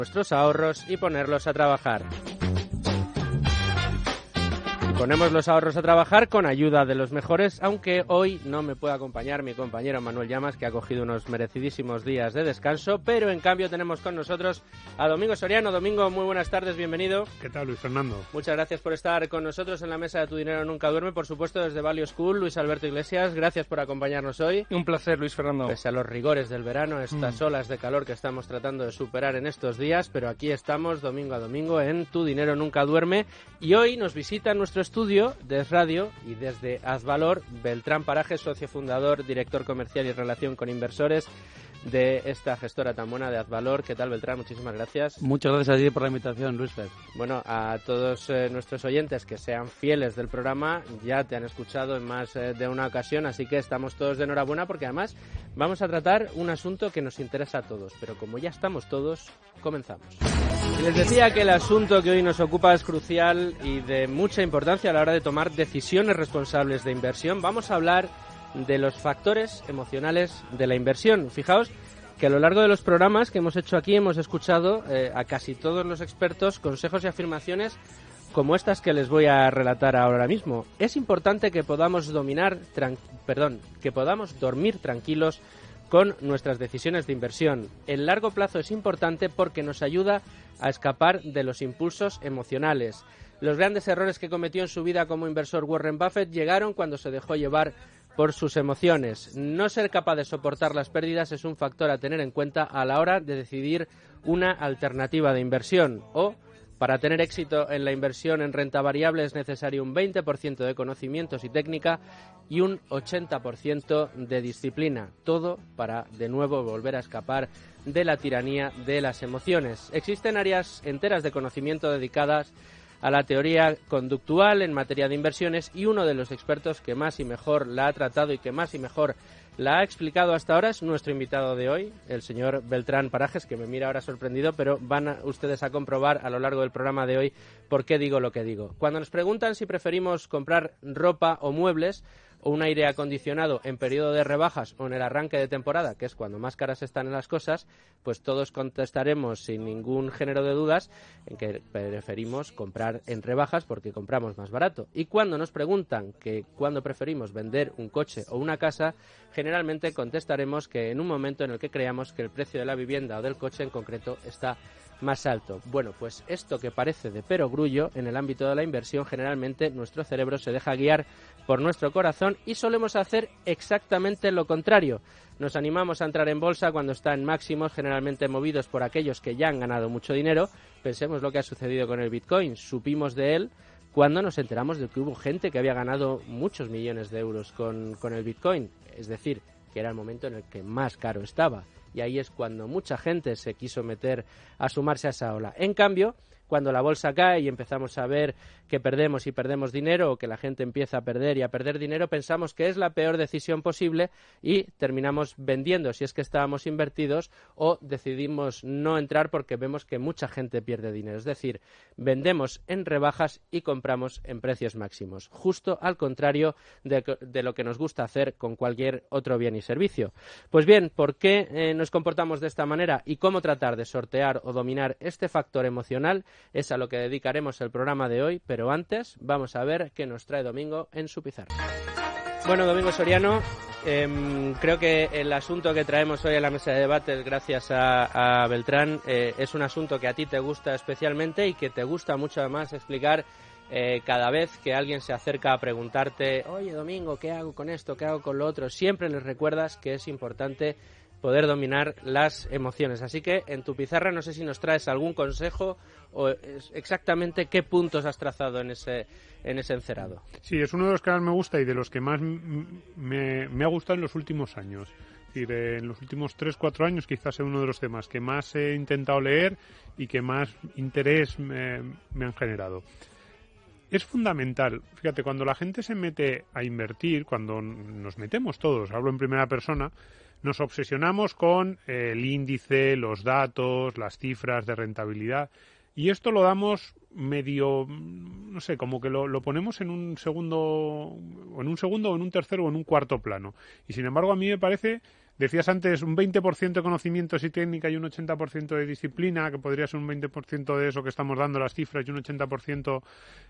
nuestros ahorros y ponerlos a trabajar. Ponemos los ahorros a trabajar con ayuda de los mejores, aunque hoy no me puede acompañar mi compañero Manuel Llamas, que ha cogido unos merecidísimos días de descanso, pero en cambio tenemos con nosotros a Domingo Soriano. Domingo, muy buenas tardes, bienvenido. ¿Qué tal, Luis Fernando? Muchas gracias por estar con nosotros en la mesa de Tu Dinero Nunca Duerme, por supuesto desde Value School. Luis Alberto Iglesias, gracias por acompañarnos hoy. Un placer, Luis Fernando. Pese a los rigores del verano, estas olas de calor que estamos tratando de superar en estos días, pero aquí estamos domingo a domingo en Tu Dinero Nunca Duerme, y hoy nos visita en nuestro estudio de Radio y desde Azvalor, Beltrán Parajes, socio fundador, director comercial y relación con inversores de esta gestora tan buena de Azvalor. ¿Qué tal, Beltrán? Muchísimas gracias. Muchas gracias a ti por la invitación, Luis Fer. Bueno, a todos nuestros oyentes que sean fieles del programa, ya te han escuchado en más de una ocasión, así que estamos todos de enhorabuena porque además vamos a tratar un asunto que nos interesa a todos, pero como ya estamos todos, comenzamos. Les decía que el asunto que hoy nos ocupa es crucial y de mucha importancia a la hora de tomar decisiones responsables de inversión. Vamos a hablar de los factores emocionales de la inversión. Fijaos que a lo largo de los programas que hemos hecho aquí hemos escuchado a casi todos los expertos consejos y afirmaciones como estas que les voy a relatar ahora mismo. Es importante que podamos que podamos dormir tranquilos con nuestras decisiones de inversión. El largo plazo es importante porque nos ayuda a escapar de los impulsos emocionales. Los grandes errores que cometió en su vida como inversor Warren Buffett llegaron cuando se dejó llevar por sus emociones. No ser capaz de soportar las pérdidas es un factor a tener en cuenta a la hora de decidir una alternativa de inversión. O, para tener éxito en la inversión en renta variable es necesario un 20% de conocimientos y técnica y un 80% de disciplina. Todo para, de nuevo, volver a escapar de la tiranía de las emociones. Existen áreas enteras de conocimiento dedicadas a la teoría conductual en materia de inversiones, y uno de los expertos que más y mejor la ha tratado y que más y mejor la ha explicado hasta ahora es nuestro invitado de hoy, el señor Beltrán Parajes, que me mira ahora sorprendido, pero van ustedes a comprobar a lo largo del programa de hoy por qué digo lo que digo. Cuando nos preguntan si preferimos comprar ropa o muebles o un aire acondicionado en periodo de rebajas o en el arranque de temporada, que es cuando más caras están las cosas, pues todos contestaremos sin ningún género de dudas en que preferimos comprar en rebajas porque compramos más barato. Y cuando nos preguntan que cuándo preferimos vender un coche o una casa, generalmente contestaremos que en un momento en el que creamos que el precio de la vivienda o del coche en concreto está más alto. Bueno, pues esto que parece de perogrullo en el ámbito de la inversión, generalmente nuestro cerebro se deja guiar por nuestro corazón y solemos hacer exactamente lo contrario. Nos animamos a entrar en bolsa cuando está en máximos, generalmente movidos por aquellos que ya han ganado mucho dinero. Pensemos lo que ha sucedido con el Bitcoin. Supimos de él cuando nos enteramos de que hubo gente que había ganado muchos millones de euros con el Bitcoin. Es decir, que era el momento en el que más caro estaba. Y ahí es cuando mucha gente se quiso meter a sumarse a esa ola. En cambio, cuando la bolsa cae y empezamos a ver que perdemos y perdemos dinero, o que la gente empieza a perder y a perder dinero, pensamos que es la peor decisión posible y terminamos vendiendo si es que estábamos invertidos, o decidimos no entrar porque vemos que mucha gente pierde dinero. Es decir, vendemos en rebajas y compramos en precios máximos, justo al contrario de lo que nos gusta hacer con cualquier otro bien y servicio. Pues bien, ¿por qué nos comportamos de esta manera y cómo tratar de sortear o dominar este factor emocional? Es a lo que dedicaremos el programa de hoy, pero antes vamos a ver qué nos trae Domingo en su pizarra. Bueno, Domingo Soriano, creo que el asunto que traemos hoy a la mesa de debate, gracias a Beltrán, es un asunto que a ti te gusta especialmente y que te gusta mucho además explicar cada vez que alguien se acerca a preguntarte: oye, Domingo, ¿qué hago con esto? ¿Qué hago con lo otro? Siempre les recuerdas que es importante poder dominar las emociones. Así que en tu pizarra no sé si nos traes algún consejo o exactamente qué puntos has trazado en ese encerado. Sí, es uno de los que más me gusta y de los que más me ha gustado en los últimos años. Es decir, en los últimos 3-4 años quizás es uno de los temas que más he intentado leer y que más interés me han generado. Es fundamental, fíjate, cuando la gente se mete a invertir, cuando nos metemos todos, hablo en primera persona, nos obsesionamos con el índice, los datos, las cifras de rentabilidad, y esto lo damos medio, no sé, como que lo ponemos en un segundo, o en un tercero o en un cuarto plano. Y sin embargo a mí me parece decías antes, un 20% de conocimientos y técnica y un 80% de disciplina, que podría ser un 20% de eso que estamos dando las cifras y un 80%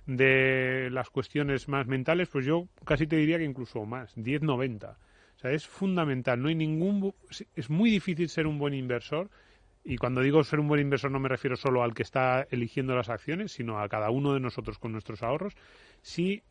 de las cuestiones más mentales, pues yo casi te diría que incluso más, 10-90. O sea, es fundamental. No hay es muy difícil ser un buen inversor. Y cuando digo ser un buen inversor no me refiero solo al que está eligiendo las acciones, sino a cada uno de nosotros con nuestros ahorros. Si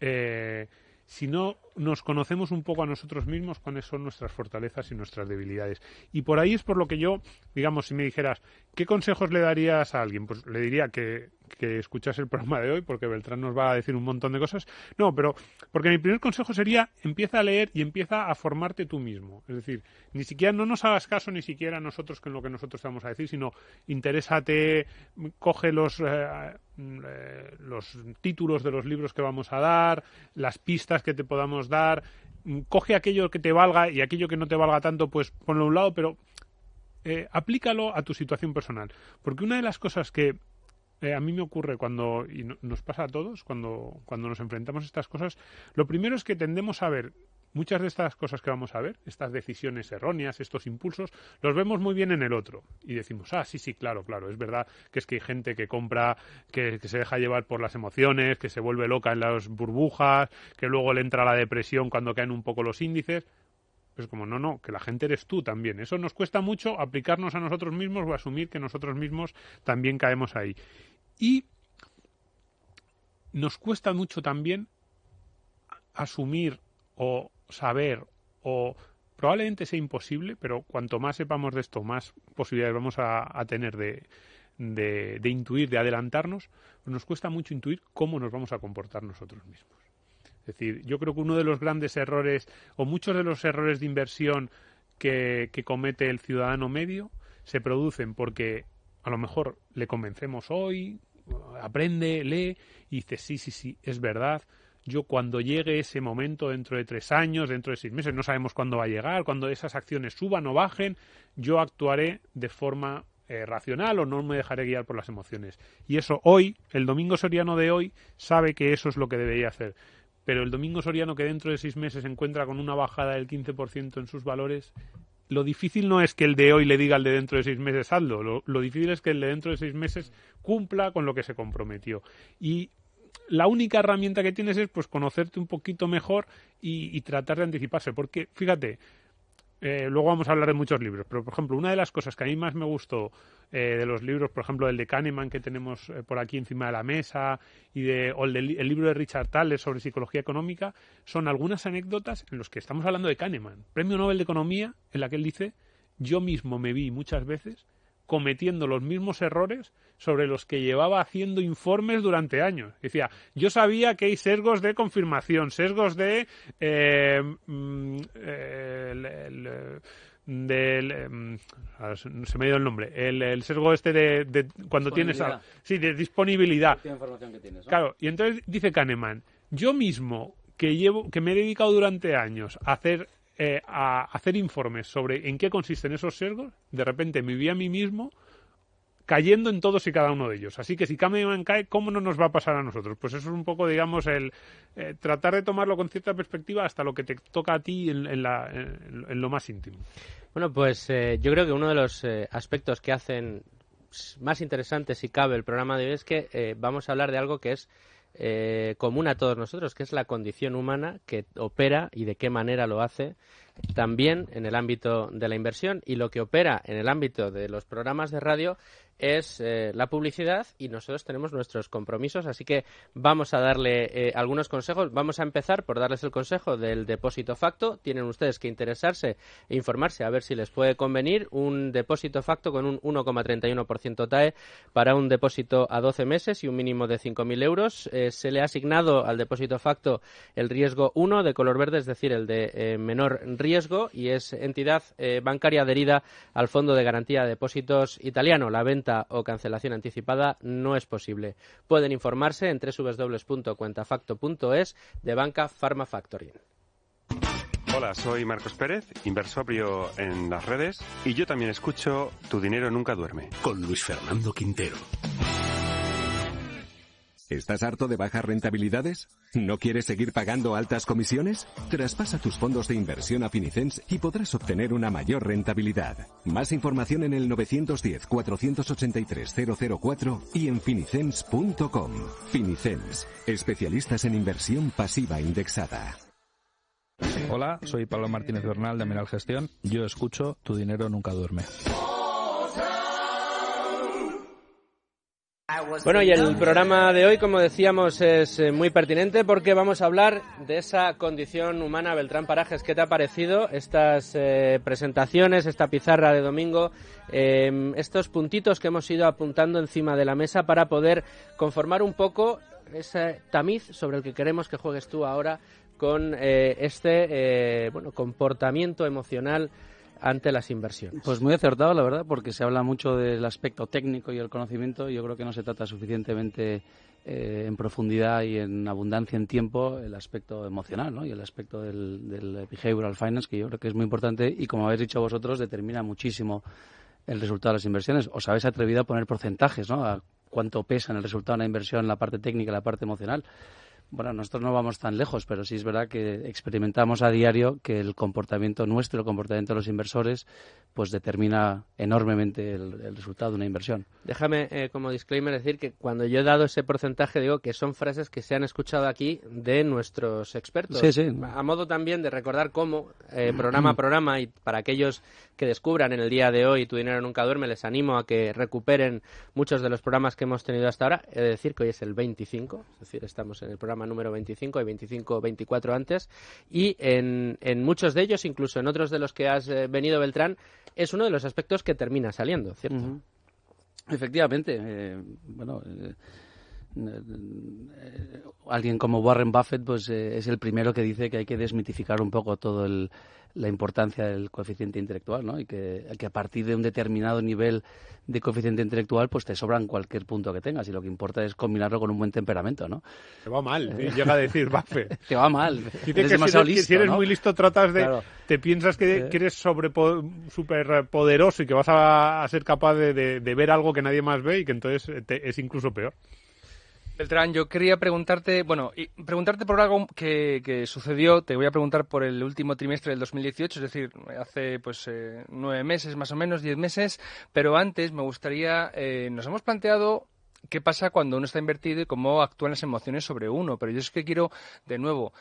no nos conocemos un poco a nosotros mismos, cuáles son nuestras fortalezas y nuestras debilidades. Y por ahí es por lo que yo, digamos, si me dijeras, ¿qué consejos le darías a alguien? Pues le diría que escuchase el programa de hoy, porque Beltrán nos va a decir un montón de cosas. No, pero porque mi primer consejo sería, empieza a leer y empieza a formarte tú mismo. Es decir, ni siquiera no nos hagas caso ni siquiera a nosotros con lo que nosotros te vamos a decir, sino interésate, coge los títulos de los libros que vamos a dar, las pistas que te podamos dar, coge aquello que te valga y aquello que no te valga tanto, pues ponlo a un lado, pero aplícalo a tu situación personal. Porque una de las cosas que a mí me ocurre y nos pasa a todos, cuando nos enfrentamos a estas cosas, lo primero es que tendemos a ver muchas de estas cosas que vamos a ver, estas decisiones erróneas, estos impulsos, los vemos muy bien en el otro. Y decimos, sí, claro, es verdad que hay gente que compra, que se deja llevar por las emociones, que se vuelve loca en las burbujas, que luego le entra la depresión cuando caen un poco los índices. Pues como, no, que la gente eres tú también. Eso nos cuesta mucho aplicarnos a nosotros mismos o asumir que nosotros mismos también caemos ahí. Y nos cuesta mucho también asumir o saber, o probablemente sea imposible, pero cuanto más sepamos de esto, más posibilidades vamos a tener de intuir, de adelantarnos. Pues nos cuesta mucho intuir cómo nos vamos a comportar nosotros mismos. Es decir, yo creo que uno de los grandes errores, o muchos de los errores de inversión que comete el ciudadano medio, se producen porque a lo mejor le convencemos hoy, aprende, lee y dice, sí, es verdad. Yo cuando llegue ese momento, dentro de 3 años, dentro de 6 meses, no sabemos cuándo va a llegar, cuando esas acciones suban o bajen, yo actuaré de forma racional o no me dejaré guiar por las emociones. Y eso hoy, el Domingo Soriano de hoy, sabe que eso es lo que debería hacer. Pero el Domingo Soriano que dentro de 6 meses se encuentra con una bajada del 15% en sus valores, lo difícil no es que el de hoy le diga al de dentro de 6 meses hazlo, lo difícil es que el de dentro de 6 meses cumpla con lo que se comprometió. Y la única herramienta que tienes es pues conocerte un poquito mejor y tratar de anticiparse, porque fíjate, luego vamos a hablar de muchos libros, pero por ejemplo, una de las cosas que a mí más me gustó de los libros, por ejemplo, el de Kahneman que tenemos por aquí encima de la mesa o el libro de Richard Thaler sobre psicología económica, son algunas anécdotas en las que estamos hablando de Kahneman, premio Nobel de Economía, en la que él dice, yo mismo me vi muchas veces cometiendo los mismos errores sobre los que llevaba haciendo informes durante años. Decía, yo sabía que hay sesgos de confirmación, sesgos de se me ha ido el nombre, el sesgo este de cuando tienes de disponibilidad. La información que tienes, ¿no? Claro, y entonces dice Kahneman, yo mismo que me he dedicado durante años a hacer informes sobre en qué consisten esos sesgos, de repente me vi a mí mismo cayendo en todos y cada uno de ellos. Así que si Kahneman cae, ¿cómo no nos va a pasar a nosotros? Pues eso es un poco, digamos, el tratar de tomarlo con cierta perspectiva hasta lo que te toca a ti en lo más íntimo. Bueno, pues yo creo que uno de los aspectos que hacen más interesante, si cabe, el programa de hoy es que vamos a hablar de algo que es común a todos nosotros, que es la condición humana que opera y de qué manera lo hace también en el ámbito de la inversión, y lo que opera en el ámbito de los programas de radio es la publicidad, y nosotros tenemos nuestros compromisos, así que vamos a darle algunos consejos. Vamos a empezar por darles el consejo del depósito facto. Tienen ustedes que interesarse e informarse a ver si les puede convenir un depósito facto con un 1,31% TAE para un depósito a 12 meses y un mínimo de 5.000 euros. Se le ha asignado al depósito facto el riesgo 1 de color verde, es decir, el de menor riesgo, y es entidad bancaria adherida al Fondo de Garantía de Depósitos italiano. La venta o cancelación anticipada no es posible. Pueden informarse en www.cuentafacto.es de Banca Pharma Factoring. Hola, soy Marcos Pérez, inversorio en las redes, y yo también escucho Tu dinero nunca duerme. Con Luis Fernando Quintero. ¿Estás harto de bajas rentabilidades? ¿No quieres seguir pagando altas comisiones? Traspasa tus fondos de inversión a Finicens y podrás obtener una mayor rentabilidad. Más información en el 910-483-004 y en finicens.com. Finicens, especialistas en inversión pasiva indexada. Hola, soy Pablo Martínez Bernal de Amiral Gestión. Yo escucho Tu dinero nunca duerme. Bueno, y el programa de hoy, como decíamos, es muy pertinente porque vamos a hablar de esa condición humana. Beltrán Parajes, ¿qué te ha parecido estas presentaciones, esta pizarra de domingo, estos puntitos que hemos ido apuntando encima de la mesa para poder conformar un poco ese tamiz sobre el que queremos que juegues tú ahora con este comportamiento emocional ante las inversiones? Pues muy acertado, la verdad, porque se habla mucho del aspecto técnico y el conocimiento, y yo creo que no se trata suficientemente en profundidad y en abundancia en tiempo el aspecto emocional, ¿no? Y el aspecto del behavioral finance, que yo creo que es muy importante y, como habéis dicho vosotros, determina muchísimo el resultado de las inversiones. Os habéis atrevido a poner porcentajes, ¿no? A cuánto pesa en el resultado de una inversión la parte técnica y la parte emocional. Bueno, nosotros no vamos tan lejos, pero sí es verdad que experimentamos a diario que el comportamiento nuestro, el comportamiento de los inversores, pues determina enormemente el resultado de una inversión. Déjame, como disclaimer, decir que cuando yo he dado ese porcentaje, digo que son frases que se han escuchado aquí de nuestros expertos. Sí, sí. A modo también de recordar cómo, programa a programa, y para aquellos que descubran en el día de hoy Tu dinero nunca duerme, les animo a que recuperen muchos de los programas que hemos tenido hasta ahora. He de decir que hoy es el 25, es decir, estamos en el programa número 25, hay 25, 24 antes, y en muchos de ellos, incluso en otros de los que has venido, Beltrán, es uno de los aspectos que termina saliendo, ¿cierto? Uh-huh. Efectivamente, alguien como Warren Buffett pues es el primero que dice que hay que desmitificar un poco todo la importancia del coeficiente intelectual, ¿no? Y que a partir de un determinado nivel de coeficiente intelectual pues te sobran cualquier punto que tengas, y lo que importa es combinarlo con un buen temperamento, ¿no? Te va mal, llega a decir Buffett. Te va mal. Dice que demasiado listo, si eres ¿no? muy listo tratas de... Claro. Te piensas que eres súper poderoso y que vas a ser capaz de ver algo que nadie más ve, y que entonces es incluso peor. Beltrán, yo quería preguntarte por algo que sucedió. Te voy a preguntar por el último trimestre del 2018, es decir, hace 9 meses, más o menos, 10 meses, pero antes me gustaría, nos hemos planteado qué pasa cuando uno está invertido y cómo actúan las emociones sobre uno, pero yo es que quiero, de nuevo,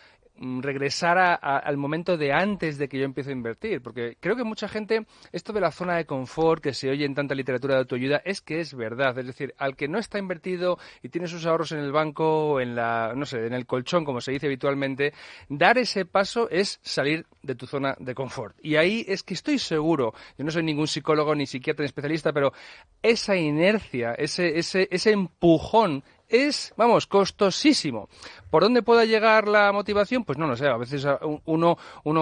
regresar al momento de antes de que yo empiezo a invertir, porque creo que mucha gente, esto de la zona de confort que se oye en tanta literatura de autoayuda, es que es verdad. Es decir, al que no está invertido y tiene sus ahorros en el banco o en el colchón, como se dice habitualmente, dar ese paso es salir de tu zona de confort. Y ahí es que estoy seguro, yo no soy ningún psicólogo ni psiquiatra ni especialista, pero esa inercia, ese empujón es, costosísimo. ¿Por dónde pueda llegar la motivación? Pues no lo sé. A veces uno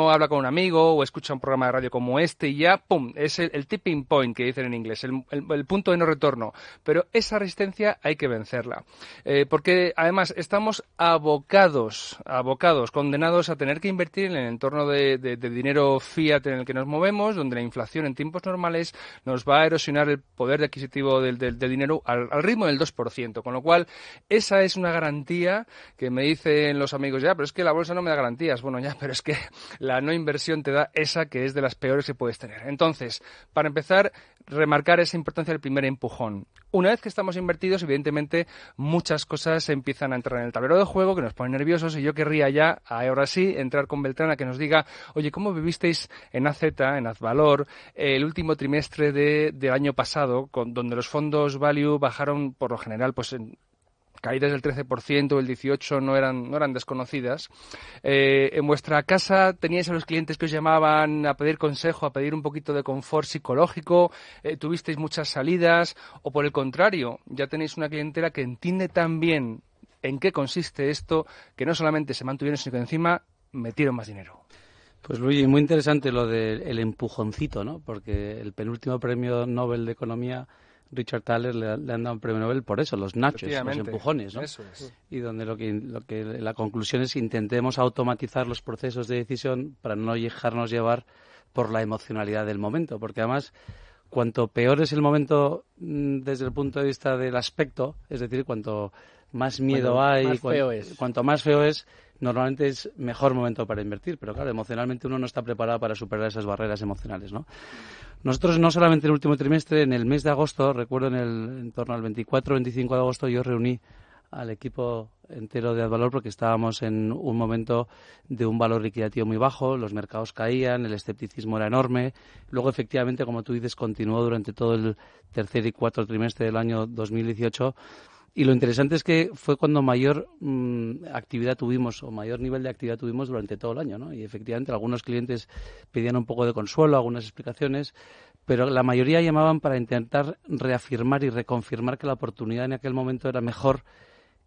habla con un amigo o escucha un programa de radio como este y ya, ¡pum!, es el tipping point que dicen en inglés, el punto de no retorno. Pero esa resistencia hay que vencerla. Porque además estamos abocados, condenados a tener que invertir en el entorno de dinero fiat en el que nos movemos, donde la inflación en tiempos normales nos va a erosionar el poder adquisitivo del dinero al ritmo del 2%. Con lo cual, esa es una garantía que me dicen los amigos, ya, pero es que la bolsa no me da garantías. Bueno, ya, pero es que la no inversión te da esa que es de las peores que puedes tener. Entonces, para empezar, remarcar esa importancia del primer empujón. Una vez que estamos invertidos, evidentemente, muchas cosas empiezan a entrar en el tablero de juego que nos ponen nerviosos, y yo querría ya, ahora sí, entrar con Beltrán a que nos diga, oye, ¿cómo vivisteis en AZ, en Azvalor, el último trimestre del año pasado, donde los fondos value bajaron, por lo general, pues en caídas del 13%, el 18% no eran desconocidas. En vuestra casa teníais a los clientes que os llamaban a pedir consejo, a pedir un poquito de confort psicológico, tuvisteis muchas salidas, o por el contrario, ya tenéis una clientela que entiende tan bien en qué consiste esto, que no solamente se mantuvieron, sino que encima metieron más dinero. Pues Luigi, muy interesante lo del empujoncito, ¿no? Porque el penúltimo premio Nobel de Economía, Richard Thaler, le han dado un premio Nobel por eso, los nachos, los empujones, ¿no? Eso es. Y donde lo que la conclusión es que intentemos automatizar los procesos de decisión para no dejarnos llevar por la emocionalidad del momento, porque además, cuanto peor es el momento desde el punto de vista del aspecto, es decir, cuanto más miedo hay, cuanto más feo es, normalmente es mejor momento para invertir, pero claro, emocionalmente uno no está preparado para superar esas barreras emocionales, ¿no? Nosotros no solamente en el último trimestre, en el mes de agosto, recuerdo en torno al 24-25 de agosto, yo reuní al equipo entero de Advalor porque estábamos en un momento de un valor liquidativo muy bajo, los mercados caían, el escepticismo era enorme. Luego, efectivamente, como tú dices, continuó durante todo el tercer y cuarto trimestre del año 2018. Y lo interesante es que fue cuando mayor actividad tuvimos o mayor nivel de actividad tuvimos durante todo el año, ¿no? Y efectivamente algunos clientes pedían un poco de consuelo, algunas explicaciones, pero la mayoría llamaban para intentar reafirmar y reconfirmar que la oportunidad en aquel momento era mejor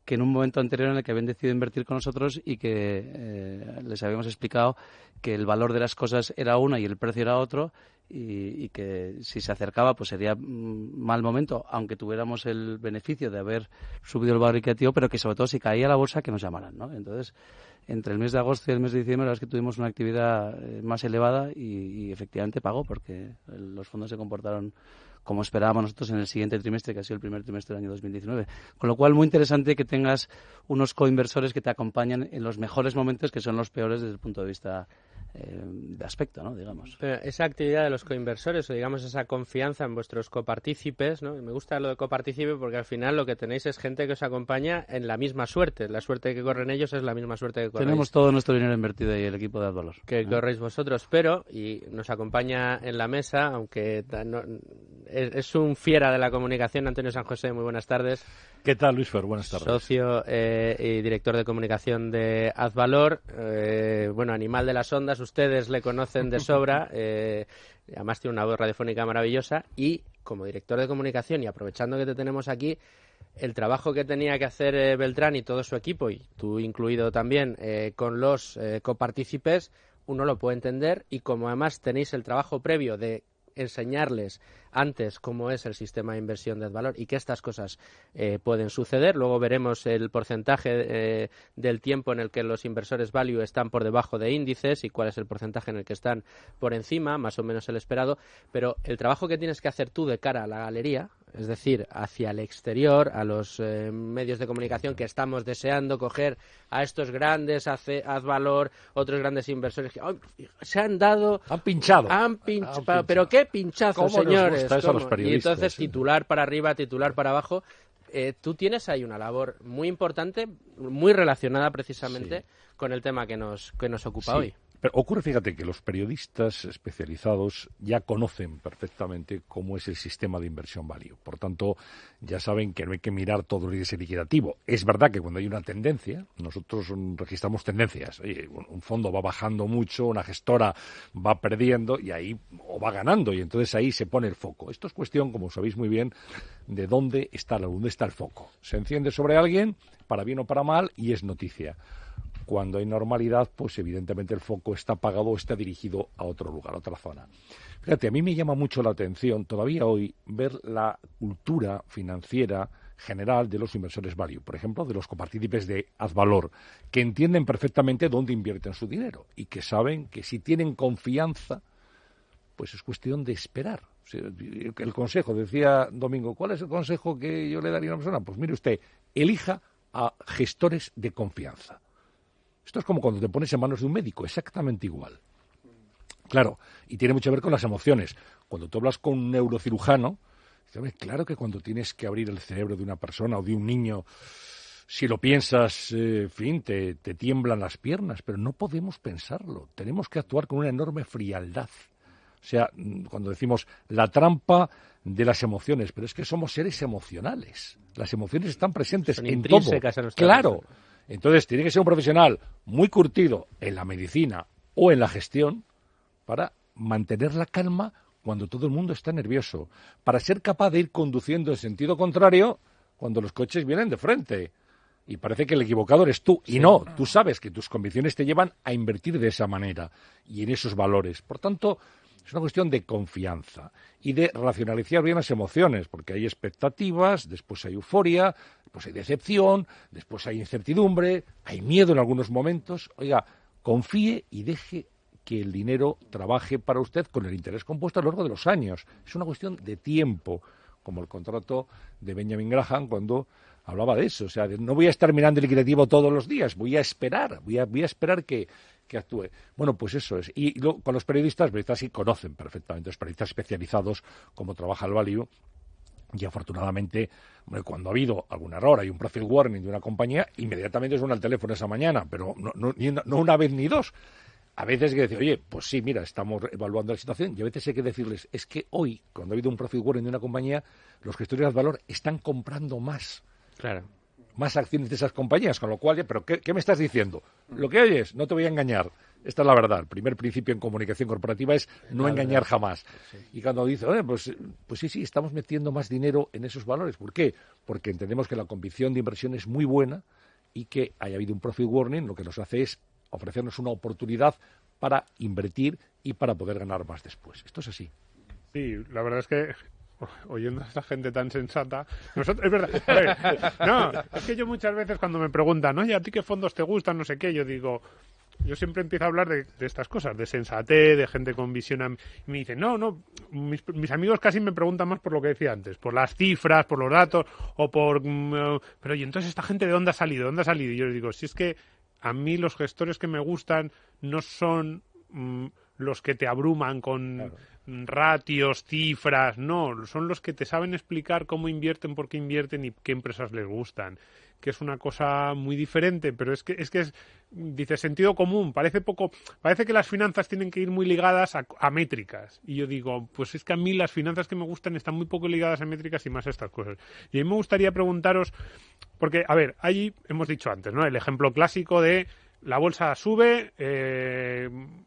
que en un momento anterior en el que habían decidido invertir con nosotros y que les habíamos explicado que el valor de las cosas era una y el precio era otro y que si se acercaba pues sería mal momento, aunque tuviéramos el beneficio de haber subido el valor liquidativo, pero que sobre todo si caía la bolsa que nos llamaran, ¿no? Entonces, entre el mes de agosto y el mes de diciembre la verdad es que tuvimos una actividad más elevada y efectivamente pagó porque los fondos se comportaron como esperábamos nosotros en el siguiente trimestre, que ha sido el primer trimestre del año 2019. Con lo cual, muy interesante que tengas unos coinversores que te acompañan en los mejores momentos, que son los peores desde el punto de vista de aspecto, ¿no? Digamos. Pero esa actividad de los coinversores, o digamos esa confianza en vuestros copartícipes, ¿no? Me gusta lo de copartícipe porque al final lo que tenéis es gente que os acompaña en la misma suerte. La suerte que corren ellos es la misma suerte que corréis. Tenemos todo nuestro dinero invertido ahí, el equipo de Advalor. Que corréis vosotros, pero, y nos acompaña en la mesa, aunque es un fiera de la comunicación, Antonio San José, muy buenas tardes. ¿Qué tal, Luis Fer? Buenas tardes. Socio y director de comunicación de Advalor, bueno, animal de las ondas, ustedes le conocen de sobra, además tiene una voz radiofónica maravillosa y como director de comunicación y aprovechando que te tenemos aquí, el trabajo que tenía que hacer Beltrán y todo su equipo, y tú incluido también, con los copartícipes, uno lo puede entender y como además tenéis el trabajo previo de enseñarles antes cómo es el sistema de inversión de Advalor y que estas cosas pueden suceder. Luego veremos el porcentaje del tiempo en el que los inversores value están por debajo de índices y cuál es el porcentaje en el que están por encima, más o menos el esperado. Pero el trabajo que tienes que hacer tú de cara a la galería, es decir, hacia el exterior, a los medios de comunicación que estamos deseando coger a estos grandes, Advalor, otros grandes inversores que se han dado... Han pinchado. Pero qué pinchazo, señores. A los y entonces titular para arriba, titular para abajo. Tú tienes ahí una labor muy importante, muy relacionada precisamente con el tema que nos ocupa hoy. Pero ocurre, fíjate, que los periodistas especializados ya conocen perfectamente cómo es el sistema de inversión value. Por tanto, ya saben que no hay que mirar todo el índice liquidativo. Es verdad que cuando hay una tendencia, nosotros registramos tendencias. Oye, un fondo va bajando mucho, una gestora va perdiendo y ahí o va ganando y entonces ahí se pone el foco. Esto es cuestión, como sabéis muy bien, de dónde está el foco. Se enciende sobre alguien, para bien o para mal, y es noticia. Cuando hay normalidad, pues evidentemente el foco está apagado o está dirigido a otro lugar, a otra zona. Fíjate, a mí me llama mucho la atención todavía hoy ver la cultura financiera general de los inversores value, por ejemplo, de los copartícipes de Advalor, que entienden perfectamente dónde invierten su dinero y que saben que si tienen confianza, pues es cuestión de esperar. O sea, el consejo, decía Domingo, ¿cuál es el consejo que yo le daría a una persona? Pues mire usted, elija a gestores de confianza. Esto es como cuando te pones en manos de un médico, exactamente igual. Claro, y tiene mucho que ver con las emociones. Cuando tú hablas con un neurocirujano, claro que cuando tienes que abrir el cerebro de una persona o de un niño, si lo piensas, en fin, te tiemblan las piernas, pero no podemos pensarlo. Tenemos que actuar con una enorme frialdad. O sea, cuando decimos la trampa de las emociones, pero es que somos seres emocionales. Las emociones están presentes en todo. Claro. Entonces, tiene que ser un profesional muy curtido en la medicina o en la gestión para mantener la calma cuando todo el mundo está nervioso, para ser capaz de ir conduciendo en sentido contrario cuando los coches vienen de frente. Y parece que el equivocado eres tú. Y no, tú sabes que tus convicciones te llevan a invertir de esa manera y en esos valores. Por tanto, es una cuestión de confianza y de racionalizar bien las emociones, porque hay expectativas, después hay euforia, después hay decepción, después hay incertidumbre, hay miedo en algunos momentos. Oiga, confíe y deje que el dinero trabaje para usted con el interés compuesto a lo largo de los años. Es una cuestión de tiempo, como el contrato de Benjamin Graham cuando hablaba de eso. O sea, no voy a estar mirando el liquidativo todos los días, voy a esperar que actúe. Bueno, pues eso es. Y con los periodistas sí conocen perfectamente, los periodistas especializados, cómo trabaja el value. Y afortunadamente, cuando ha habido algún error, hay un profit warning de una compañía, inmediatamente suena el teléfono esa mañana, pero no una vez ni dos. A veces hay que decir, oye, pues sí, mira, estamos evaluando la situación, y a veces hay que decirles, es que hoy, cuando ha habido un profit warning de una compañía, los gestores de valor están comprando más. Claro. Más acciones de esas compañías, con lo cual, ¿pero qué me estás diciendo? Lo que oyes, no te voy a engañar. Esta es la verdad. El primer principio en comunicación corporativa es no engañar jamás. Sí. Y cuando dice, pues sí, estamos metiendo más dinero en esos valores. ¿Por qué? Porque entendemos que la convicción de inversión es muy buena y que haya habido un profit warning, lo que nos hace es ofrecernos una oportunidad para invertir y para poder ganar más después. Esto es así. Sí, la verdad es que oyendo a esta gente tan sensata, nosotros, es verdad, a ver, no, es que yo muchas veces cuando me preguntan, oye, ¿a ti qué fondos te gustan? No sé qué, yo digo, yo siempre empiezo a hablar de estas cosas, de sensatez, de gente con visión, y me dicen, no, mis amigos casi me preguntan más por lo que decía antes, por las cifras, por los datos, o por, pero oye, entonces esta gente ¿de dónde ha salido? ¿De dónde ha salido? Y yo les digo, si es que a mí los gestores que me gustan no son los que te abruman con ratios, cifras, no, son los que te saben explicar cómo invierten, por qué invierten y qué empresas les gustan, que es una cosa muy diferente, pero es que dice sentido común, parece que las finanzas tienen que ir muy ligadas a métricas, y yo digo, pues es que a mí las finanzas que me gustan están muy poco ligadas a métricas y más a estas cosas. Y a mí me gustaría preguntaros, porque, a ver, ahí hemos dicho antes, ¿no? El ejemplo clásico de la bolsa sube,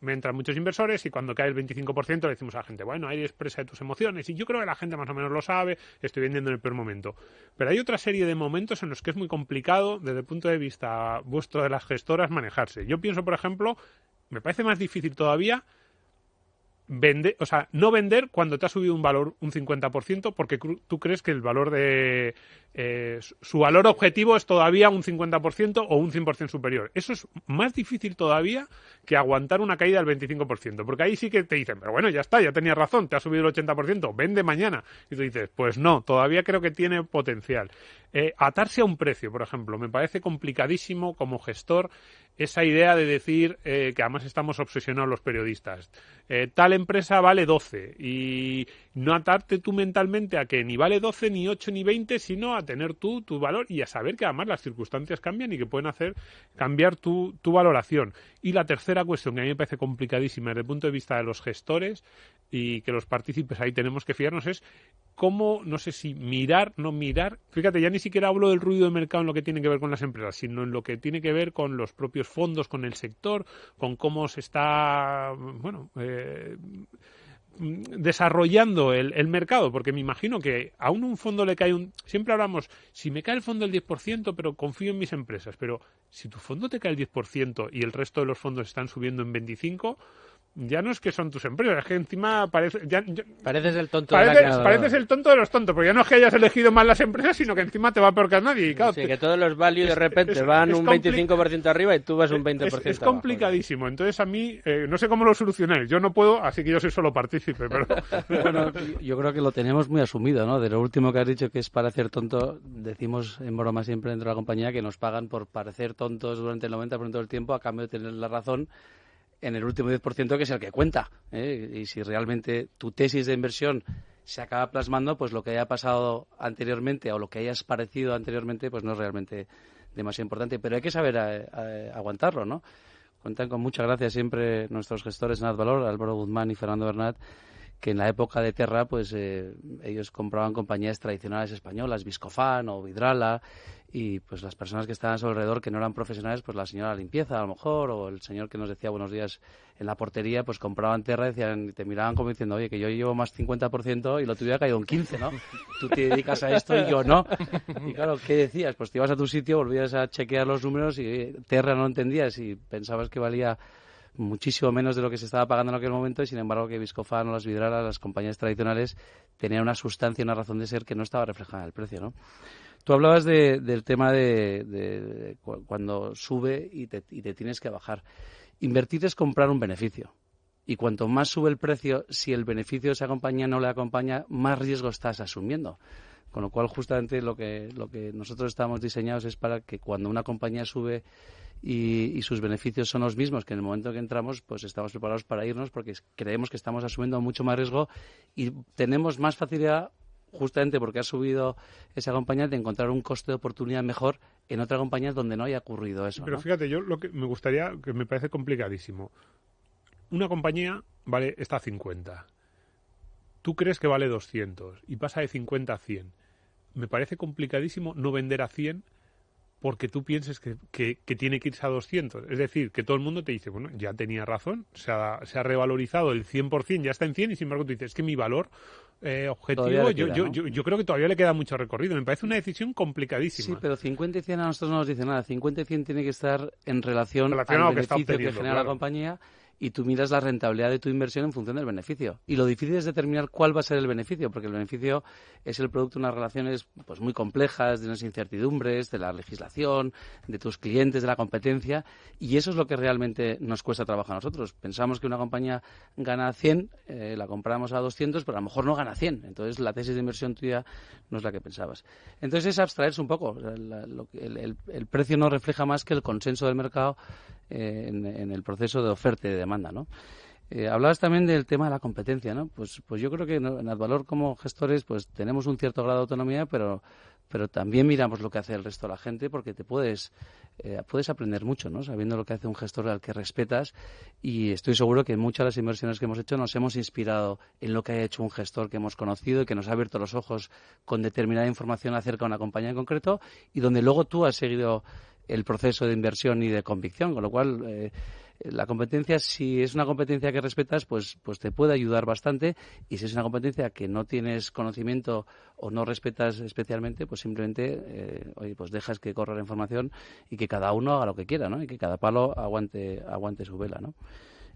me entran muchos inversores y cuando cae el 25% le decimos a la gente, bueno, ahí expresa de tus emociones, y yo creo que la gente más o menos lo sabe, estoy vendiendo en el peor momento. Pero hay otra serie de momentos en los que es muy complicado desde el punto de vista vuestro de las gestoras manejarse. Yo pienso, por ejemplo, me parece más difícil todavía no vender cuando te ha subido un valor un 50% porque tú crees que el valor de su valor objetivo es todavía un 50% o un 100% superior. Eso es más difícil todavía que aguantar una caída del 25%, porque ahí sí que te dicen, pero bueno, ya está, ya tenías razón, te ha subido el 80%, vende mañana. Y tú dices, pues no, todavía creo que tiene potencial. Atarse a un precio, por ejemplo, me parece complicadísimo como gestor esa idea de decir que además estamos obsesionados los periodistas. Tal empresa vale 12 y no atarte tú mentalmente a que ni vale 12, ni 8, ni 20, sino a tener tu valor y a saber que además las circunstancias cambian y que pueden hacer cambiar tu valoración. Y la tercera cuestión que a mí me parece complicadísima desde el punto de vista de los gestores y que los partícipes ahí tenemos que fiarnos es cómo, no sé si mirar, no mirar. Fíjate, ya ni siquiera hablo del ruido de mercado en lo que tiene que ver con las empresas, sino en lo que tiene que ver con los propios fondos, con el sector, con cómo se está, desarrollando el mercado, porque me imagino que aún un fondo le cae siempre hablamos, si me cae el fondo el 10%, pero confío en mis empresas, pero si tu fondo te cae el 10% y el resto de los fondos están subiendo en 25%, ya no es que son tus empresas, es que encima pareces el tonto pareces el tonto de los tontos, porque ya no es que hayas elegido mal las empresas, sino que encima te va peor que a nadie. Y claro, sí, que todos los values de repente van un 25% arriba y tú vas un 20% es complicadísimo. Entonces a mí, no sé cómo lo solucionáis. Yo no puedo, así que yo soy solo partícipe. Pero bueno, yo creo que lo tenemos muy asumido, ¿no? De lo último que has dicho, que es parecer tonto, decimos en broma siempre dentro de la compañía que nos pagan por parecer tontos durante el 90% del tiempo a cambio de tener la razón en el último 10%, que es el que cuenta, ¿eh? Y si realmente tu tesis de inversión se acaba plasmando, pues lo que haya pasado anteriormente o lo que hayas parecido anteriormente, pues no es realmente demasiado importante. Pero hay que saber aguantarlo, ¿no? Cuentan con mucha gracia siempre nuestros gestores en Advalor, Álvaro Guzmán y Fernando Bernat, que en la época de Terra, pues ellos compraban compañías tradicionales españolas, Viscofan o Vidrala, y pues las personas que estaban a su alrededor que no eran profesionales, pues la señora de limpieza a lo mejor, o el señor que nos decía buenos días en la portería, pues compraban Terra y te miraban como diciendo, oye, que yo llevo más 50% y lo tuyo ha caído un 15%, ¿no? Tú te dedicas a esto y yo no. Y claro, ¿qué decías? Pues te ibas a tu sitio, volvías a chequear los números y Terra no lo entendías y pensabas que valía muchísimo menos de lo que se estaba pagando en aquel momento, y sin embargo que Viscofan o las Vidrala, las compañías tradicionales, tenían una sustancia, una razón de ser que no estaba reflejada en el precio, ¿no? Tú hablabas del tema de cuando sube y te tienes que bajar. Invertir es comprar un beneficio. Y cuanto más sube el precio, si el beneficio de esa compañía no le acompaña, más riesgo estás asumiendo. Con lo cual, justamente lo que nosotros estamos diseñados es para que cuando una compañía sube y sus beneficios son los mismos que en el momento que entramos, pues estamos preparados para irnos porque creemos que estamos asumiendo mucho más riesgo y tenemos más facilidad, justamente porque ha subido esa compañía, de encontrar un coste de oportunidad mejor en otra compañía donde no haya ocurrido eso. Pero ¿no? fíjate, yo lo que me gustaría, que me parece complicadísimo, una compañía está a 50. Tú crees que vale 200 y pasa de 50 a 100. Me parece complicadísimo no vender a 100 porque tú pienses que tiene que irse a 200. Es decir, que todo el mundo te dice, bueno, ya tenía razón, se ha revalorizado el 100%, ya está en 100 y sin embargo tú dices, es que mi valor objetivo, yo creo que todavía le queda mucho recorrido. Me parece una decisión complicadísima. Sí, pero 50 y 100 a nosotros no nos dice nada. 50 y 100 tiene que estar en relación al beneficio que genera la compañía, y tú miras la rentabilidad de tu inversión en función del beneficio. Y lo difícil es determinar cuál va a ser el beneficio, porque el beneficio es el producto de unas relaciones pues muy complejas, de unas incertidumbres, de la legislación, de tus clientes, de la competencia, y eso es lo que realmente nos cuesta trabajar a nosotros. Pensamos que una compañía gana 100, la compramos a 200, pero a lo mejor no gana 100. Entonces la tesis de inversión tuya no es la que pensabas. Entonces es abstraerse un poco. El precio no refleja más que el consenso del mercado en el proceso de oferta y de demanda, ¿no? Hablabas también del tema de la competencia, ¿no? Pues yo creo que en Advalor, como gestores, pues tenemos un cierto grado de autonomía, pero también miramos lo que hace el resto de la gente, porque te puedes aprender mucho, ¿no? Sabiendo lo que hace un gestor al que respetas, y estoy seguro que en muchas de las inversiones que hemos hecho nos hemos inspirado en lo que ha hecho un gestor que hemos conocido y que nos ha abierto los ojos con determinada información acerca de una compañía en concreto, y donde luego tú has seguido el proceso de inversión y de convicción, con lo cual la competencia, si es una competencia que respetas, pues te puede ayudar bastante, y si es una competencia que no tienes conocimiento o no respetas especialmente, pues simplemente pues dejas que corra la información y que cada uno haga lo que quiera, ¿no? Y que cada palo aguante su vela, ¿no?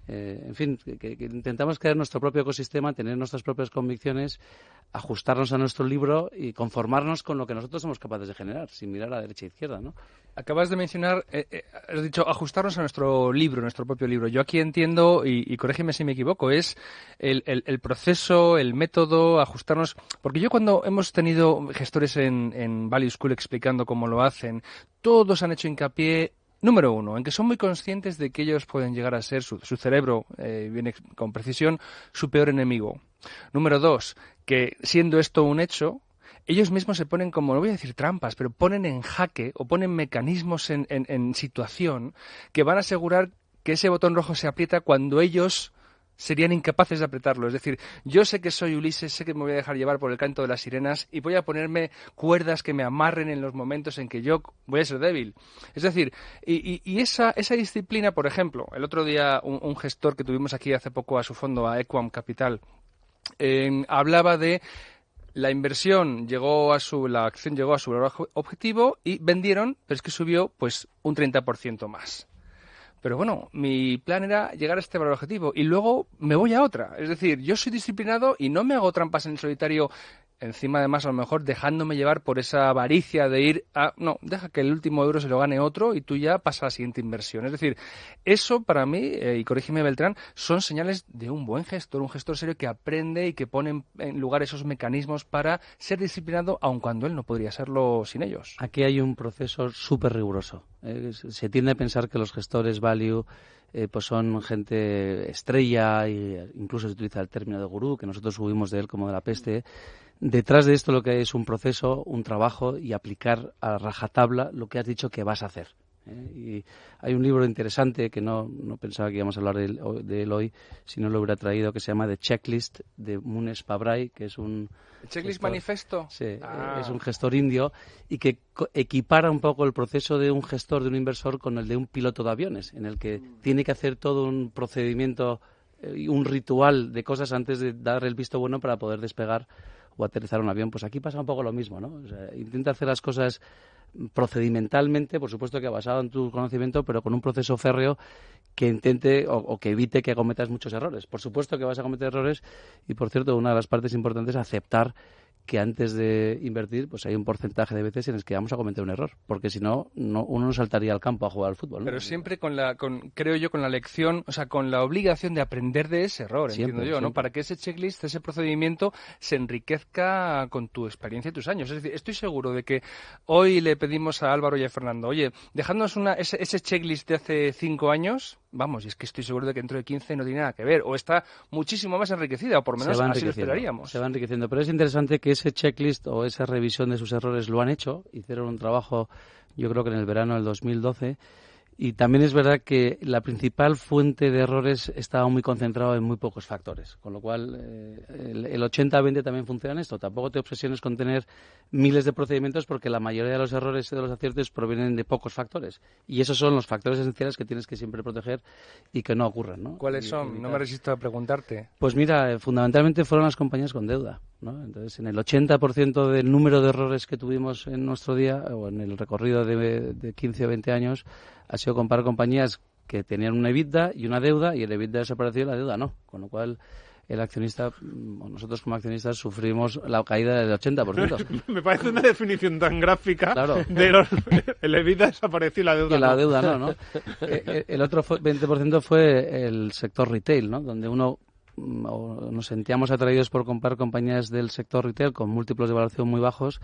En fin, que intentamos crear nuestro propio ecosistema, tener nuestras propias convicciones, ajustarnos a nuestro libro y conformarnos con lo que nosotros somos capaces de generar, sin mirar a derecha e izquierda, ¿no? Acabas de mencionar, has dicho, ajustarnos a nuestro libro, nuestro propio libro. Yo aquí entiendo, y corrígeme si me equivoco, es el proceso, el método, ajustarnos. Porque yo, cuando hemos tenido gestores en Value School explicando cómo lo hacen, todos han hecho hincapié, número uno, en que son muy conscientes de que ellos pueden llegar a ser, su cerebro, viene con precisión, su peor enemigo. Número dos, que siendo esto un hecho, ellos mismos se ponen como, no voy a decir trampas, pero ponen en jaque o ponen mecanismos en situación que van a asegurar que ese botón rojo se aprieta cuando ellos serían incapaces de apretarlo. Es decir, yo sé que soy Ulises, sé que me voy a dejar llevar por el canto de las sirenas y voy a ponerme cuerdas que me amarren en los momentos en que yo voy a ser débil. Es decir, y esa disciplina, por ejemplo, el otro día un gestor que tuvimos aquí hace poco a su fondo, a Equam Capital, hablaba de la inversión la acción llegó a su valor objetivo y vendieron, pero es que subió pues un 30% más. Pero bueno, mi plan era llegar a este valor objetivo y luego me voy a otra. Es decir, yo soy disciplinado y no me hago trampas en el solitario, encima además a lo mejor dejándome llevar por esa avaricia de ir a... No, deja que el último euro se lo gane otro y tú ya pasas a la siguiente inversión. Es decir, eso para mí, y corrígeme Beltrán, son señales de un buen gestor, un gestor serio que aprende y que pone en lugar esos mecanismos para ser disciplinado, aun cuando él no podría serlo sin ellos. Aquí hay un proceso súper riguroso. Se tiende a pensar que los gestores value pues son gente estrella, e incluso se utiliza el término de gurú, que nosotros huimos de él como de la peste. Detrás de esto lo que hay es un proceso, un trabajo y aplicar a rajatabla lo que has dicho que vas a hacer. Y hay un libro interesante que no pensaba que íbamos a hablar de él hoy, si no lo hubiera traído, que se llama The Checklist, de Munesh Pabrai, que es un... ¿El Checklist Manifesto? Sí, es un gestor indio y que equipara un poco el proceso de un gestor, de un inversor, con el de un piloto de aviones, en el que tiene que hacer todo un procedimiento y un ritual de cosas antes de dar el visto bueno para poder despegar o aterrizar un avión. Pues aquí pasa un poco lo mismo, ¿no? O sea, intenta hacer las cosas procedimentalmente, por supuesto que basado en tu conocimiento, pero con un proceso férreo que intente o que evite que cometas muchos errores. Por supuesto que vas a cometer errores y, por cierto, una de las partes importantes es aceptar que antes de invertir, pues hay un porcentaje de veces en el que vamos a cometer un error, porque si no, uno no saltaría al campo a jugar al fútbol, ¿no? Pero siempre creo yo, con la lección, o sea, con la obligación de aprender de ese error, entiendo yo, ¿no? Para que ese checklist, ese procedimiento se enriquezca con tu experiencia y tus años. Es decir, estoy seguro de que hoy le pedimos a Álvaro y a Fernando, oye, dejadnos ese checklist de hace 5 años, vamos, y es que estoy seguro de que dentro de 15 no tiene nada que ver, o está muchísimo más enriquecida, o por lo menos así lo esperaríamos. Se va enriqueciendo, pero es interesante que ese checklist o esa revisión de sus errores lo han hecho, hicieron un trabajo, yo creo que en el verano del 2012, y también es verdad que la principal fuente de errores estaba muy concentrado en muy pocos factores, con lo cual el 80-20 también funciona en esto. Tampoco te obsesiones con tener miles de procedimientos porque la mayoría de los errores y de los aciertos provienen de pocos factores. Y esos son los factores esenciales que tienes que siempre proteger y que no ocurran, ¿no? ¿Cuáles son? No me resisto a preguntarte. Pues mira, fundamentalmente fueron las compañías con deuda, ¿no? Entonces, en el 80% del número de errores que tuvimos en nuestro día, o en el recorrido de 15 o 20 años, ha sido comparar compañías que tenían una EBITDA y una deuda, y el EBITDA desapareció y la deuda no. Con lo cual, el accionista, o nosotros como accionistas, sufrimos la caída del 80%. Me parece una definición tan gráfica, claro, de el EBITDA desapareció y la deuda y la deuda no. El otro 20% fue el sector retail, ¿no? Donde nos sentíamos atraídos por comprar compañías del sector retail con múltiplos de evaluación muy bajos,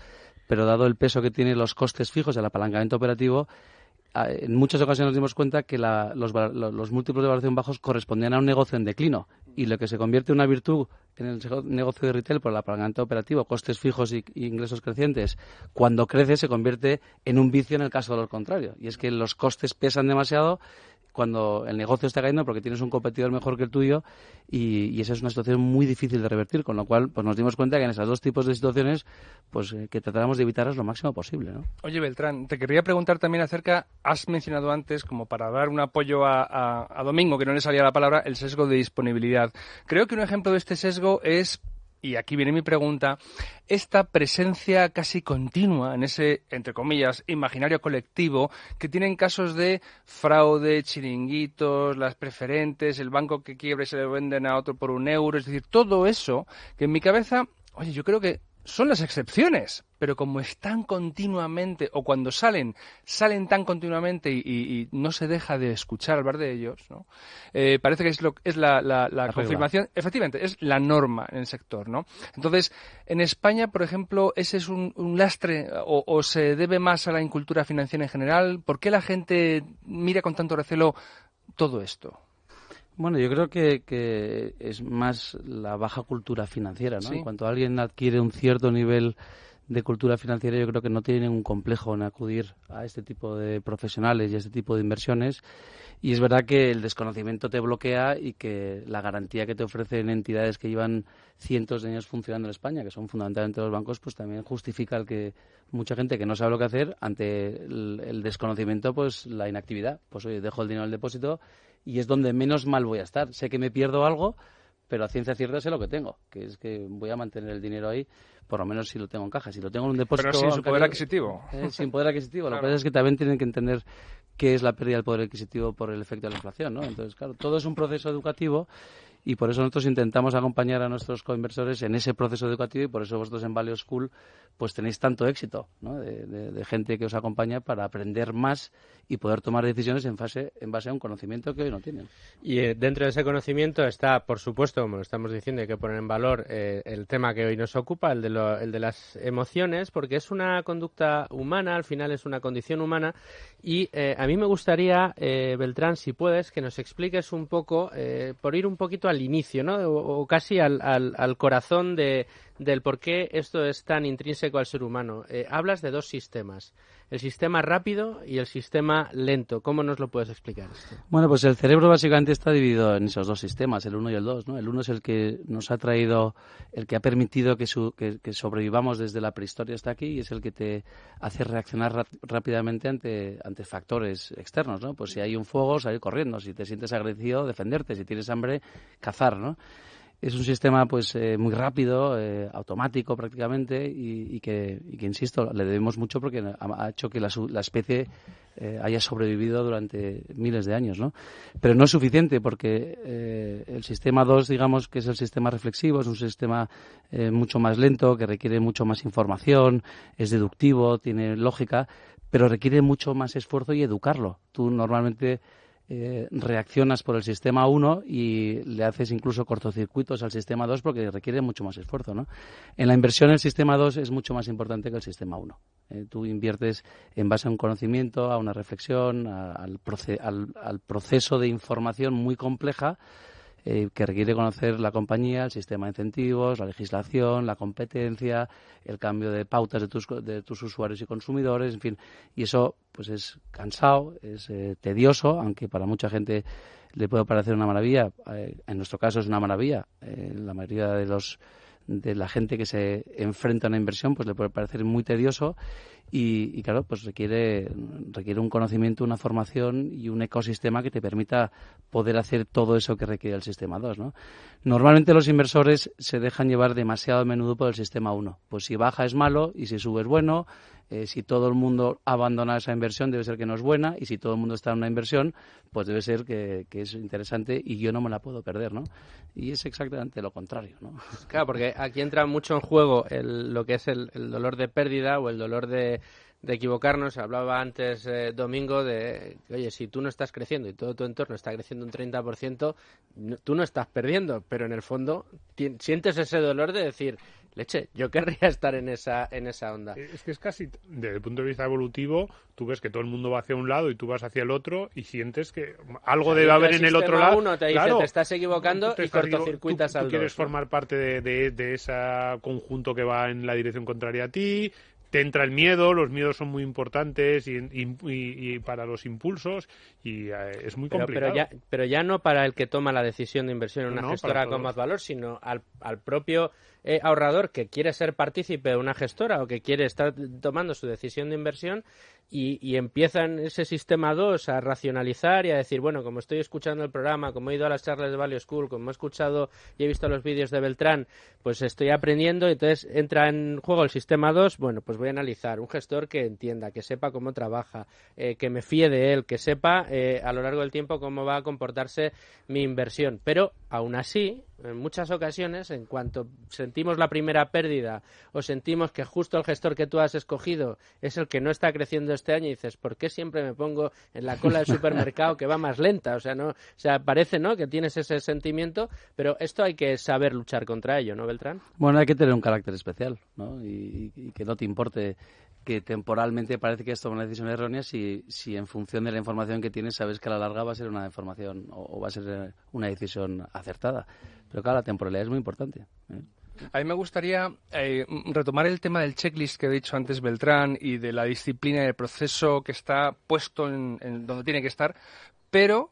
pero dado el peso que tienen los costes fijos del apalancamiento operativo, en muchas ocasiones nos dimos cuenta que los múltiplos de evaluación bajos correspondían a un negocio en declino, y lo que se convierte en una virtud en el negocio de retail por el apalancamiento operativo, costes fijos y ingresos crecientes, cuando crece se convierte en un vicio en el caso de lo contrario, y es que los costes pesan demasiado cuando el negocio está cayendo porque tienes un competidor mejor que el tuyo, y esa es una situación muy difícil de revertir, con lo cual pues nos dimos cuenta que en esos dos tipos de situaciones pues que tratáramos de evitarlas lo máximo posible, ¿no? Oye, Beltrán, te quería preguntar también acerca, has mencionado antes, como para dar un apoyo a Domingo, que no le salía la palabra, el sesgo de disponibilidad. Creo que un ejemplo de este sesgo es, y aquí viene mi pregunta, esta presencia casi continua en ese, entre comillas, imaginario colectivo, que tienen casos de fraude, chiringuitos, las preferentes, el banco que quiebra y se le venden a otro por €1, es decir, todo eso que en mi cabeza, oye, yo creo que son las excepciones, pero como están continuamente, o cuando salen tan continuamente y no se deja de escuchar hablar de ellos, ¿no? Parece que es la confirmación, efectivamente, es la norma en el sector, ¿no? Entonces, en España, por ejemplo, ese es un lastre, o se debe más a la incultura financiera en general. ¿Por qué la gente mira con tanto recelo todo esto? Bueno, yo creo que es más la baja cultura financiera, ¿no? Sí. En cuanto alguien adquiere un cierto nivel de cultura financiera, yo creo que no tiene ningún complejo en acudir a este tipo de profesionales y a este tipo de inversiones. Y es verdad que el desconocimiento te bloquea, y que la garantía que te ofrecen entidades que llevan cientos de años funcionando en España, que son fundamentalmente los bancos, pues también justifica el que mucha gente que no sabe lo que hacer ante el desconocimiento, pues la inactividad. Pues oye, dejo el dinero en el depósito y es donde menos mal voy a estar. Sé que me pierdo algo, pero a ciencia cierta sé lo que tengo, que es que voy a mantener el dinero ahí, por lo menos si lo tengo en caja. Si lo tengo en un depósito... Pero sin su poder adquisitivo. Sin poder adquisitivo. Claro. Lo que pasa es que también tienen que entender qué es la pérdida del poder adquisitivo por el efecto de la inflación, ¿no? Entonces, claro, todo es un proceso educativo, y por eso nosotros intentamos acompañar a nuestros coinversores en ese proceso educativo, y por eso vosotros en Value School pues tenéis tanto éxito, ¿no? de gente que os acompaña para aprender más y poder tomar decisiones en base a un conocimiento que hoy no tienen. Y dentro de ese conocimiento está, por supuesto, como lo estamos diciendo, hay que poner en valor el tema que hoy nos ocupa, el de las emociones, porque es una conducta humana, al final es una condición humana, y a mí me gustaría, Beltrán, si puedes, que nos expliques un poco, por ir un poquito al inicio, ¿no? O casi al corazón del por qué esto es tan intrínseco al ser humano. Hablas de dos sistemas, el sistema rápido y el sistema lento. ¿Cómo nos lo puedes explicar esto? Bueno, pues el cerebro básicamente está dividido en esos dos sistemas, el 1 y el 2, ¿no? El 1 es el que nos ha traído, el que ha permitido que sobrevivamos desde la prehistoria hasta aquí, y es el que te hace reaccionar rápidamente ante factores externos, ¿no? Pues si hay un fuego, salir corriendo; si te sientes agredido, defenderte; si tienes hambre, cazar, ¿no? es un sistema pues muy rápido, automático prácticamente y que insisto, le debemos mucho porque ha hecho que la especie haya sobrevivido durante miles de años, ¿no? Pero no es suficiente porque el sistema 2, digamos que es el sistema reflexivo, es un sistema mucho más lento, que requiere mucho más información, es deductivo, tiene lógica, pero requiere mucho más esfuerzo y educarlo. Tú normalmente reaccionas por el sistema 1 y le haces incluso cortocircuitos al sistema 2 porque requiere mucho más esfuerzo, ¿no? En la inversión el sistema 2 es mucho más importante que el sistema 1. Tú inviertes en base a un conocimiento, a una reflexión, al proceso de información muy compleja que requiere conocer la compañía, el sistema de incentivos, la legislación, la competencia, el cambio de pautas de tus usuarios y consumidores, en fin. Y eso pues es cansado, es tedioso, aunque para mucha gente le puede parecer una maravilla. En nuestro caso es una maravilla. La mayoría de la gente que se enfrenta a una inversión pues le puede parecer muy tedioso y claro, pues requiere un conocimiento, una formación y un ecosistema que te permita poder hacer todo eso que requiere el sistema 2, ¿no? Normalmente los inversores se dejan llevar demasiado a menudo por el sistema 1. Pues si baja es malo y si sube es bueno. Si todo el mundo abandona esa inversión debe ser que no es buena y si todo el mundo está en una inversión pues debe ser que es interesante y yo no me la puedo perder, ¿no? Y es exactamente lo contrario, ¿no? Claro, porque aquí entra mucho en juego lo que es el dolor de pérdida o el dolor de equivocarnos. Hablaba antes Domingo de que, oye, si tú no estás creciendo y todo tu entorno está creciendo un 30%, tú no estás perdiendo, pero en el fondo sientes ese dolor de decir, leche, yo querría estar en esa onda. Es que es casi, desde el punto de vista evolutivo, tú ves que todo el mundo va hacia un lado y tú vas hacia el otro y sientes que algo debe haber en el otro lado. Uno te dice, claro, te estás equivocando y cortocircuitas al tú quieres 2, formar parte de ese conjunto que va en la dirección contraria a ti. Te entra el miedo, los miedos son muy importantes y para los impulsos y es muy complicado. Pero ya no para el que toma la decisión de inversión en una gestora con más valor, sino al propio ahorrador que quiere ser partícipe de una gestora o que quiere estar tomando su decisión de inversión y empiezan ese sistema 2 a racionalizar y a decir, bueno, como estoy escuchando el programa, como he ido a las charlas de Value School, como he escuchado y he visto los vídeos de Beltrán, pues estoy aprendiendo y entonces entra en juego el sistema 2, bueno, pues voy a analizar un gestor que entienda, que sepa cómo trabaja, que me fíe de él, que sepa a lo largo del tiempo cómo va a comportarse mi inversión. Pero aún así, en muchas ocasiones, en cuanto sentimos la primera pérdida o sentimos que justo el gestor que tú has escogido es el que no está creciendo este año y dices, ¿por qué siempre me pongo en la cola del supermercado que va más lenta? Parece, ¿no?, que tienes ese sentimiento, pero esto hay que saber luchar contra ello, ¿no, Beltrán? Bueno, hay que tener un carácter especial, ¿no? Y que no te importe que temporalmente parece que has tomado una decisión errónea si en función de la información que tienes sabes que a la larga va a ser una información o va a ser una decisión acertada. Pero claro, la temporalidad es muy importante, ¿eh? A mí me gustaría retomar el tema del checklist que he dicho antes Beltrán y de la disciplina y el proceso que está puesto en donde tiene que estar, pero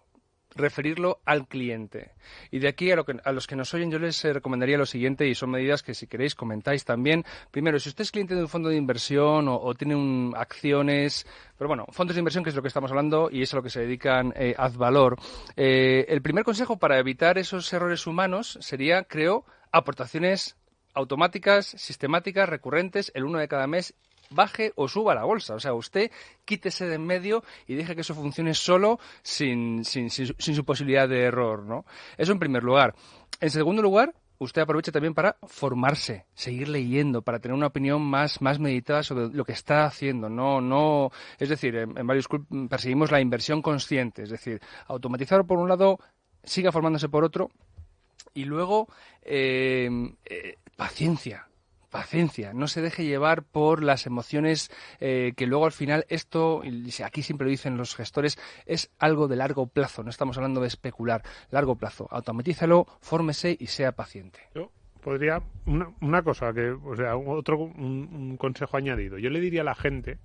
referirlo al cliente. Y de aquí a los que nos oyen yo les recomendaría lo siguiente, y son medidas que si queréis comentáis también. Primero, si usted es cliente de un fondo de inversión o tiene acciones, pero bueno, fondos de inversión, que es lo que estamos hablando y es a lo que se dedican Azvalor, el primer consejo para evitar esos errores humanos sería, creo, aportaciones automáticas, sistemáticas, recurrentes, el 1 de cada mes, baje o suba la bolsa. O sea, usted quítese de en medio y deje que eso funcione solo sin su posibilidad de error, ¿no? Eso en primer lugar. En segundo lugar, usted aprovecha también para formarse, seguir leyendo, para tener una opinión más meditada sobre lo que está haciendo. No, es decir, en Value School perseguimos la inversión consciente, es decir, automatizar por un lado, siga formándose por otro, y luego paciencia, no se deje llevar por las emociones que luego al final esto, y aquí siempre lo dicen los gestores, es algo de largo plazo, no estamos hablando de especular, largo plazo, automatízalo, fórmese y sea paciente. Yo podría, una cosa, un consejo añadido, yo le diría a la gente,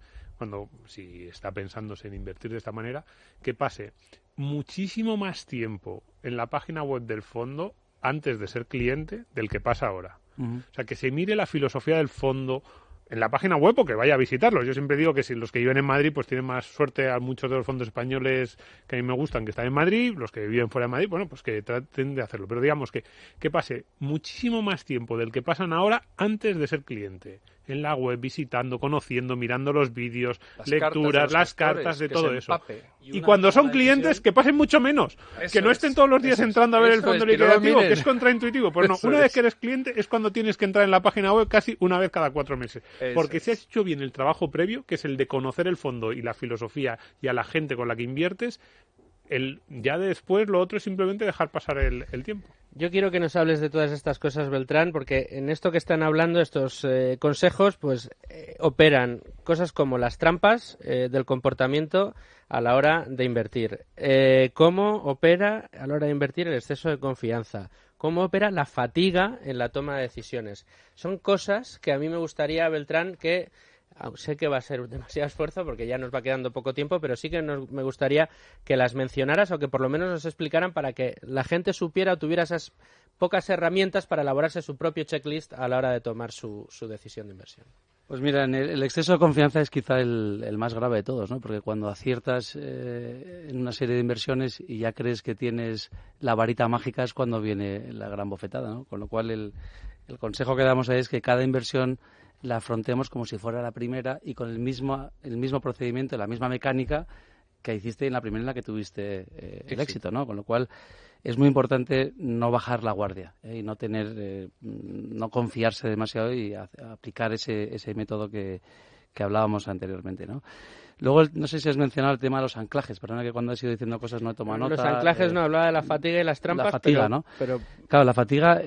si está pensándose en invertir de esta manera, que pase muchísimo más tiempo en la página web del fondo antes de ser cliente del que pasa ahora. O sea, que se mire la filosofía del fondo, en la página web o que vaya a visitarlos. Yo siempre digo que si los que viven en Madrid pues tienen más suerte a muchos de los fondos españoles que a mí me gustan que están en Madrid, los que viven fuera de Madrid, bueno, pues que traten de hacerlo. Pero digamos que pase muchísimo más tiempo del que pasan ahora antes de ser cliente. En la web, visitando, conociendo, mirando los vídeos, lecturas, las cartas de todo eso. Y cuando son clientes, que pasen mucho menos. Que no estén todos los días entrando a ver el fondo liquidativo, que es contraintuitivo. Pues no, una vez que eres cliente es cuando tienes que entrar en la página web casi una vez cada 4 meses. Porque si has hecho bien el trabajo previo, que es el de conocer el fondo y la filosofía y a la gente con la que inviertes, ya después lo otro es simplemente dejar pasar el tiempo. Yo quiero que nos hables de todas estas cosas, Beltrán, porque en esto que están hablando, estos consejos, pues operan cosas como las trampas del comportamiento a la hora de invertir. Cómo opera a la hora de invertir el exceso de confianza. Cómo opera la fatiga en la toma de decisiones. Son cosas que a mí me gustaría, Beltrán, que... sé que va a ser demasiado esfuerzo porque ya nos va quedando poco tiempo, pero sí que me gustaría que las mencionaras o que por lo menos nos explicaran para que la gente supiera o tuviera esas pocas herramientas para elaborarse su propio checklist a la hora de tomar su decisión de inversión. Pues mira, el exceso de confianza es quizá el más grave de todos, ¿no? Porque cuando aciertas en una serie de inversiones y ya crees que tienes la varita mágica es cuando viene la gran bofetada, ¿no? Con lo cual el consejo que damos ahí es que cada inversión la afrontemos como si fuera la primera y con el mismo procedimiento, la misma mecánica que hiciste en la primera en la que tuviste el éxito, ¿no? Con lo cual es muy importante no bajar la guardia y no confiarse demasiado y aplicar ese método que hablábamos anteriormente, ¿no? Luego, no sé si has mencionado el tema de los anclajes. Perdona que cuando has ido diciendo cosas no he tomado nota. Los anclajes no, hablaba de la fatiga y las trampas. La fatiga, ¿no? Claro, la fatiga,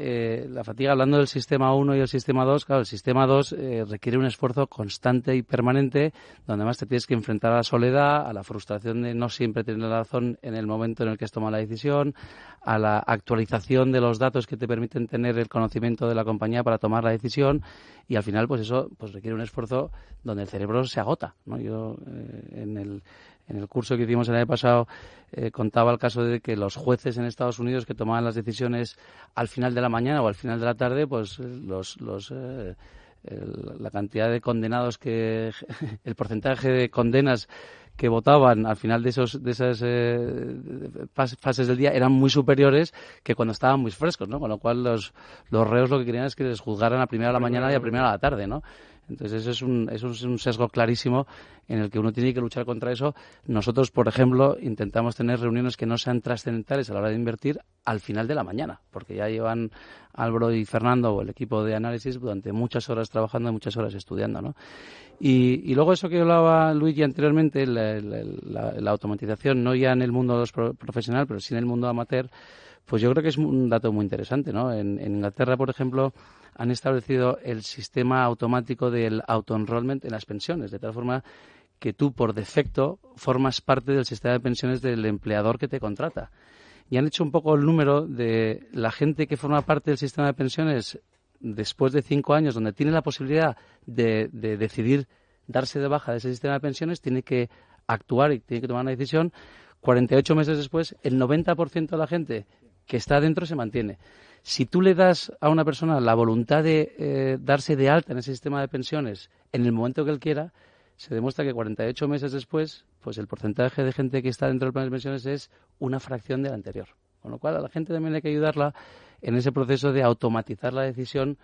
hablando del sistema 1 y el sistema 2, claro, el sistema 2 requiere un esfuerzo constante y permanente, donde además te tienes que enfrentar a la soledad, a la frustración de no siempre tener la razón en el momento en el que has tomado la decisión, a la actualización de los datos que te permiten tener el conocimiento de la compañía para tomar la decisión, y al final pues eso pues requiere un esfuerzo donde el cerebro se agota, ¿no? Yo en el curso que hicimos el año pasado contaba el caso de que los jueces en Estados Unidos que tomaban las decisiones al final de la mañana o al final de la tarde, pues la cantidad de condenados el porcentaje de condenas que votaban al final de esas fases del día eran muy superiores que cuando estaban muy frescos, ¿no? Con lo cual los reos lo que querían es que les juzgaran a primera de la mañana y a primera de la tarde, ¿no? Entonces eso es un sesgo clarísimo en el que uno tiene que luchar contra eso. Nosotros, por ejemplo, intentamos tener reuniones que no sean trascendentales a la hora de invertir al final de la mañana, porque ya llevan Álvaro y Fernando o el equipo de análisis durante muchas horas trabajando y muchas horas estudiando, ¿no? Y luego eso que hablaba Luigi anteriormente, la automatización, no ya en el mundo profesional, pero sí en el mundo amateur, pues yo creo que es un dato muy interesante, ¿no? En Inglaterra, por ejemplo, han establecido el sistema automático del auto-enrollment en las pensiones, de tal forma que tú, por defecto, formas parte del sistema de pensiones del empleador que te contrata. Y han hecho un poco el número de la gente que forma parte del sistema de pensiones después de 5 años, donde tiene la posibilidad de decidir darse de baja de ese sistema de pensiones, tiene que actuar y tiene que tomar una decisión. 48 meses después, el 90% de la gente que está dentro se mantiene. Si tú le das a una persona la voluntad de darse de alta en ese sistema de pensiones en el momento que él quiera, se demuestra que 48 meses después, pues el porcentaje de gente que está dentro del plan de pensiones es una fracción del anterior. Con lo cual, a la gente también hay que ayudarla en ese proceso de automatizar la decisión,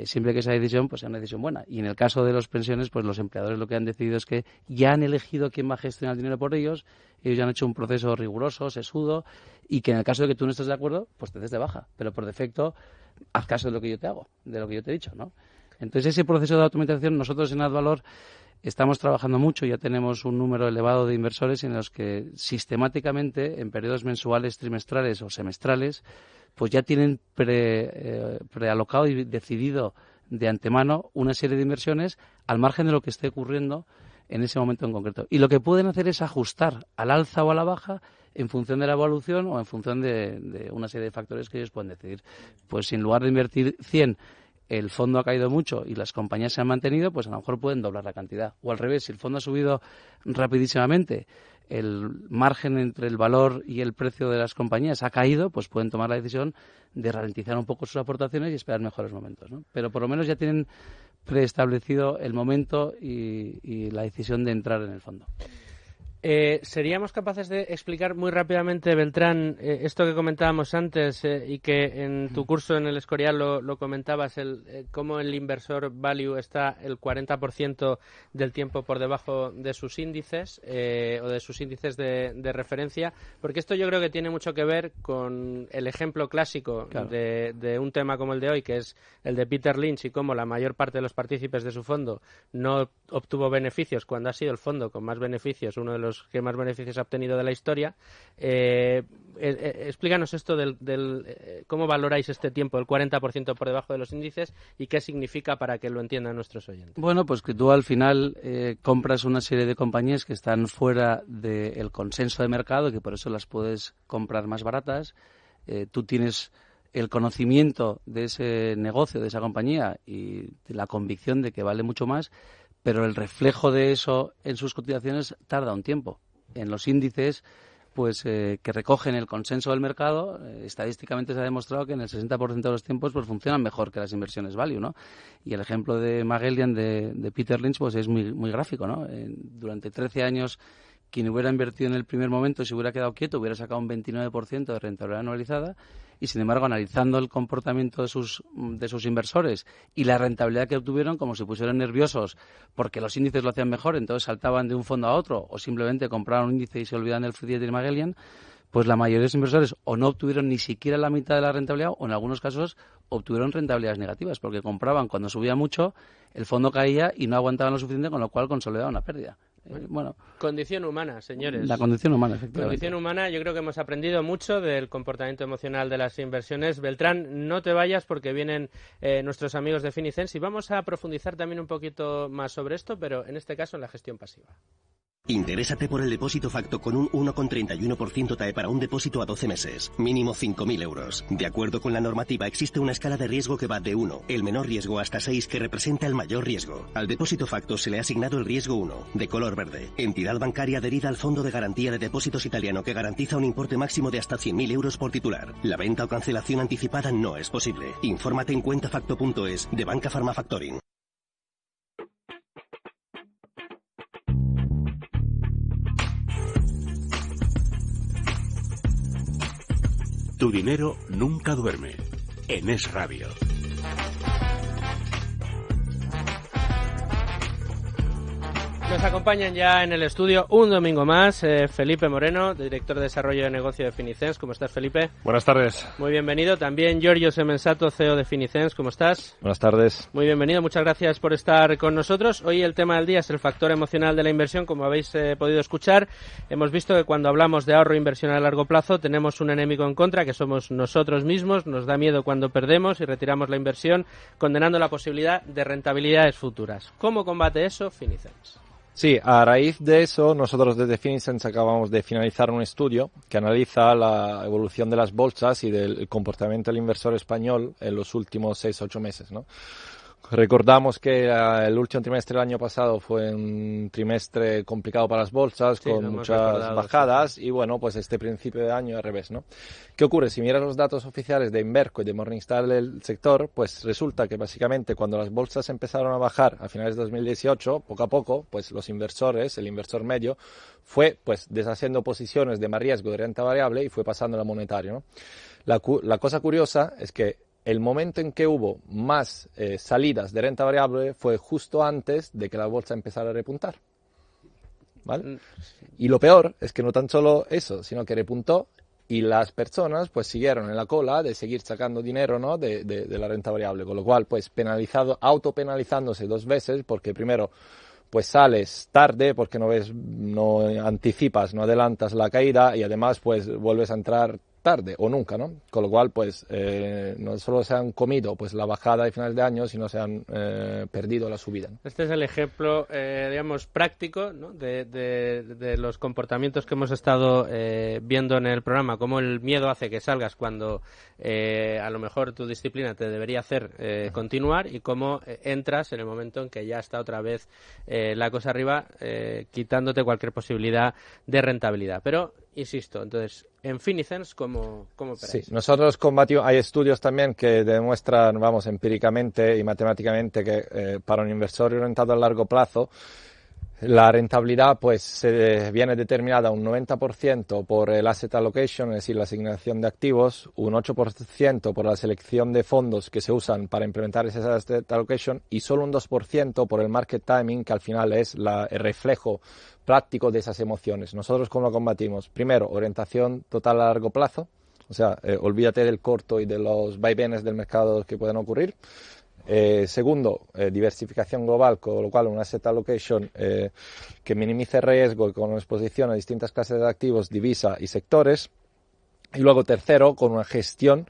siempre que esa decisión pues sea una decisión buena. Y en el caso de las pensiones, pues los empleadores lo que han decidido es que ya han elegido quién va a gestionar el dinero por ellos ya han hecho un proceso riguroso, sesudo, y que en el caso de que tú no estés de acuerdo, pues te des de baja. Pero por defecto, haz caso de lo que yo te hago, de lo que yo te he dicho, ¿no? Entonces, ese proceso de automatización, nosotros en AdValor estamos trabajando mucho, ya tenemos un número elevado de inversores en los que sistemáticamente, en periodos mensuales, trimestrales o semestrales, pues ya tienen prealocado y decidido de antemano una serie de inversiones al margen de lo que esté ocurriendo en ese momento en concreto. Y lo que pueden hacer es ajustar al alza o a la baja en función de la evolución o en función de una serie de factores que ellos pueden decidir. Pues si en lugar de invertir 100, el fondo ha caído mucho y las compañías se han mantenido, pues a lo mejor pueden doblar la cantidad. O al revés, si el fondo ha subido rapidísimamente, el margen entre el valor y el precio de las compañías ha caído, pues pueden tomar la decisión de ralentizar un poco sus aportaciones y esperar mejores momentos, ¿no? Pero por lo menos ya tienen preestablecido el momento y la decisión de entrar en el fondo. ¿Seríamos capaces de explicar muy rápidamente, Beltrán, esto que comentábamos antes y que en tu curso en el Escorial lo comentabas, cómo el inversor value está el 40% del tiempo por debajo de sus índices o de sus índices de referencia? Porque esto yo creo que tiene mucho que ver con el ejemplo clásico, claro, de un tema como el de hoy, que es el de Peter Lynch, y cómo la mayor parte de los partícipes de su fondo no obtuvo beneficios cuando ha sido el fondo con más beneficios, uno de los que más beneficios ha obtenido de la historia. Explícanos esto del cómo valoráis este tiempo, el 40% por debajo de los índices, y qué significa para que lo entiendan nuestros oyentes. Bueno, pues que tú al final compras una serie de compañías que están fuera del consenso de mercado y que por eso las puedes comprar más baratas. Tú tienes el conocimiento de ese negocio, de esa compañía, y la convicción de que vale mucho más, pero el reflejo de eso en sus cotizaciones tarda un tiempo. En los índices, pues que recogen el consenso del mercado, estadísticamente se ha demostrado que en el 60% de los tiempos pues funcionan mejor que las inversiones value, ¿no? Y el ejemplo de Magellan de Peter Lynch pues es muy gráfico, ¿no? Durante 13 años, quien hubiera invertido en el primer momento, si hubiera quedado quieto, hubiera sacado un 29% de rentabilidad anualizada, y sin embargo, analizando el comportamiento de sus inversores y la rentabilidad que obtuvieron, como se pusieron nerviosos porque los índices lo hacían mejor, entonces saltaban de un fondo a otro, o simplemente compraron un índice y se olvidan del Fidelity de Magellan, pues la mayoría de los inversores o no obtuvieron ni siquiera la mitad de la rentabilidad, o en algunos casos obtuvieron rentabilidades negativas, porque compraban cuando subía mucho, el fondo caía y no aguantaban lo suficiente, con lo cual consolidaban una pérdida. Bueno, condición humana, señores. La condición humana, efectivamente. Condición humana, yo creo que hemos aprendido mucho del comportamiento emocional de las inversiones. Beltrán, no te vayas porque vienen nuestros amigos de Finicens y vamos a profundizar también un poquito más sobre esto, pero en este caso en la gestión pasiva. Interésate por el depósito Facto con un 1,31% TAE para un depósito a 12 meses, mínimo 5.000 euros. De acuerdo con la normativa, existe una escala de riesgo que va de 1, el menor riesgo, hasta 6, que representa el mayor riesgo. Al depósito Facto se le ha asignado el riesgo 1, de color verde. Entidad bancaria adherida al Fondo de Garantía de Depósitos italiano, que garantiza un importe máximo de hasta 100.000 euros por titular. La venta o cancelación anticipada no es posible. Infórmate en cuentafacto.es de Banca Pharma Factoring. Tu dinero nunca duerme. En Es Radio. Nos acompañan ya en el estudio un domingo más Felipe Moreno, director de Desarrollo de Negocio de Finicens. ¿Cómo estás, Felipe? Buenas tardes. Muy bienvenido. También Giorgio Semensato, CEO de Finicens. ¿Cómo estás? Buenas tardes. Muy bienvenido. Muchas gracias por estar con nosotros. Hoy el tema del día es el factor emocional de la inversión. Como habéis podido escuchar, hemos visto que cuando hablamos de ahorro e inversión a largo plazo tenemos un enemigo en contra, que somos nosotros mismos. Nos da miedo cuando perdemos y retiramos la inversión, condenando la posibilidad de rentabilidades futuras. ¿Cómo combate eso Finicens? Sí, a raíz de eso, nosotros desde Finicens acabamos de finalizar un estudio que analiza la evolución de las bolsas y del comportamiento del inversor español en los últimos 6-8 meses, ¿no? Recordamos que el último trimestre del año pasado fue un trimestre complicado para las bolsas, sí, con muchas bajadas, sí. Y bueno, pues este principio de año al revés, ¿no? ¿Qué ocurre? Si miras los datos oficiales de Inverco y de Morningstar del sector, pues resulta que básicamente cuando las bolsas empezaron a bajar a finales de 2018, poco a poco, pues los inversores, el inversor medio, fue pues deshaciendo posiciones de más riesgo de renta variable y fue pasando a la monetaria, ¿no? La cosa curiosa es que el momento en que hubo más salidas de renta variable fue justo antes de que la bolsa empezara a repuntar, ¿vale? Y lo peor es que no tan solo eso, sino que repuntó y las personas pues siguieron en la cola de seguir sacando dinero, ¿no? de la renta variable, con lo cual pues autopenalizándose 2 veces, porque primero pues sales tarde porque no anticipas, no adelantas la caída, y además pues vuelves a entrar tarde o nunca, ¿no? Con lo cual, pues, no solo se han comido pues la bajada de finales de año, sino se han perdido la subida, ¿no? Este es el ejemplo, digamos, práctico, ¿no? de los comportamientos que hemos estado viendo en el programa, cómo el miedo hace que salgas cuando a lo mejor tu disciplina te debería hacer continuar, y cómo entras en el momento en que ya está otra vez la cosa arriba, quitándote cualquier posibilidad de rentabilidad. Pero insisto, entonces, en Finicens, ¿cómo operáis? Sí, nosotros combatimos, hay estudios también que demuestran, empíricamente y matemáticamente que para un inversor orientado a largo plazo, la rentabilidad pues se viene determinada un 90% por el asset allocation, es decir, la asignación de activos, un 8% por la selección de fondos que se usan para implementar ese asset allocation y solo un 2% por el market timing, que al final es el reflejo práctico de esas emociones. Nosotros, ¿cómo lo combatimos? Primero, orientación total a largo plazo, o sea, olvídate del corto y de los vaivenes del mercado que pueden ocurrir. Segundo, diversificación global, con lo cual un asset allocation que minimice riesgo y con exposición a distintas clases de activos, divisa y sectores. Y luego tercero, con una gestión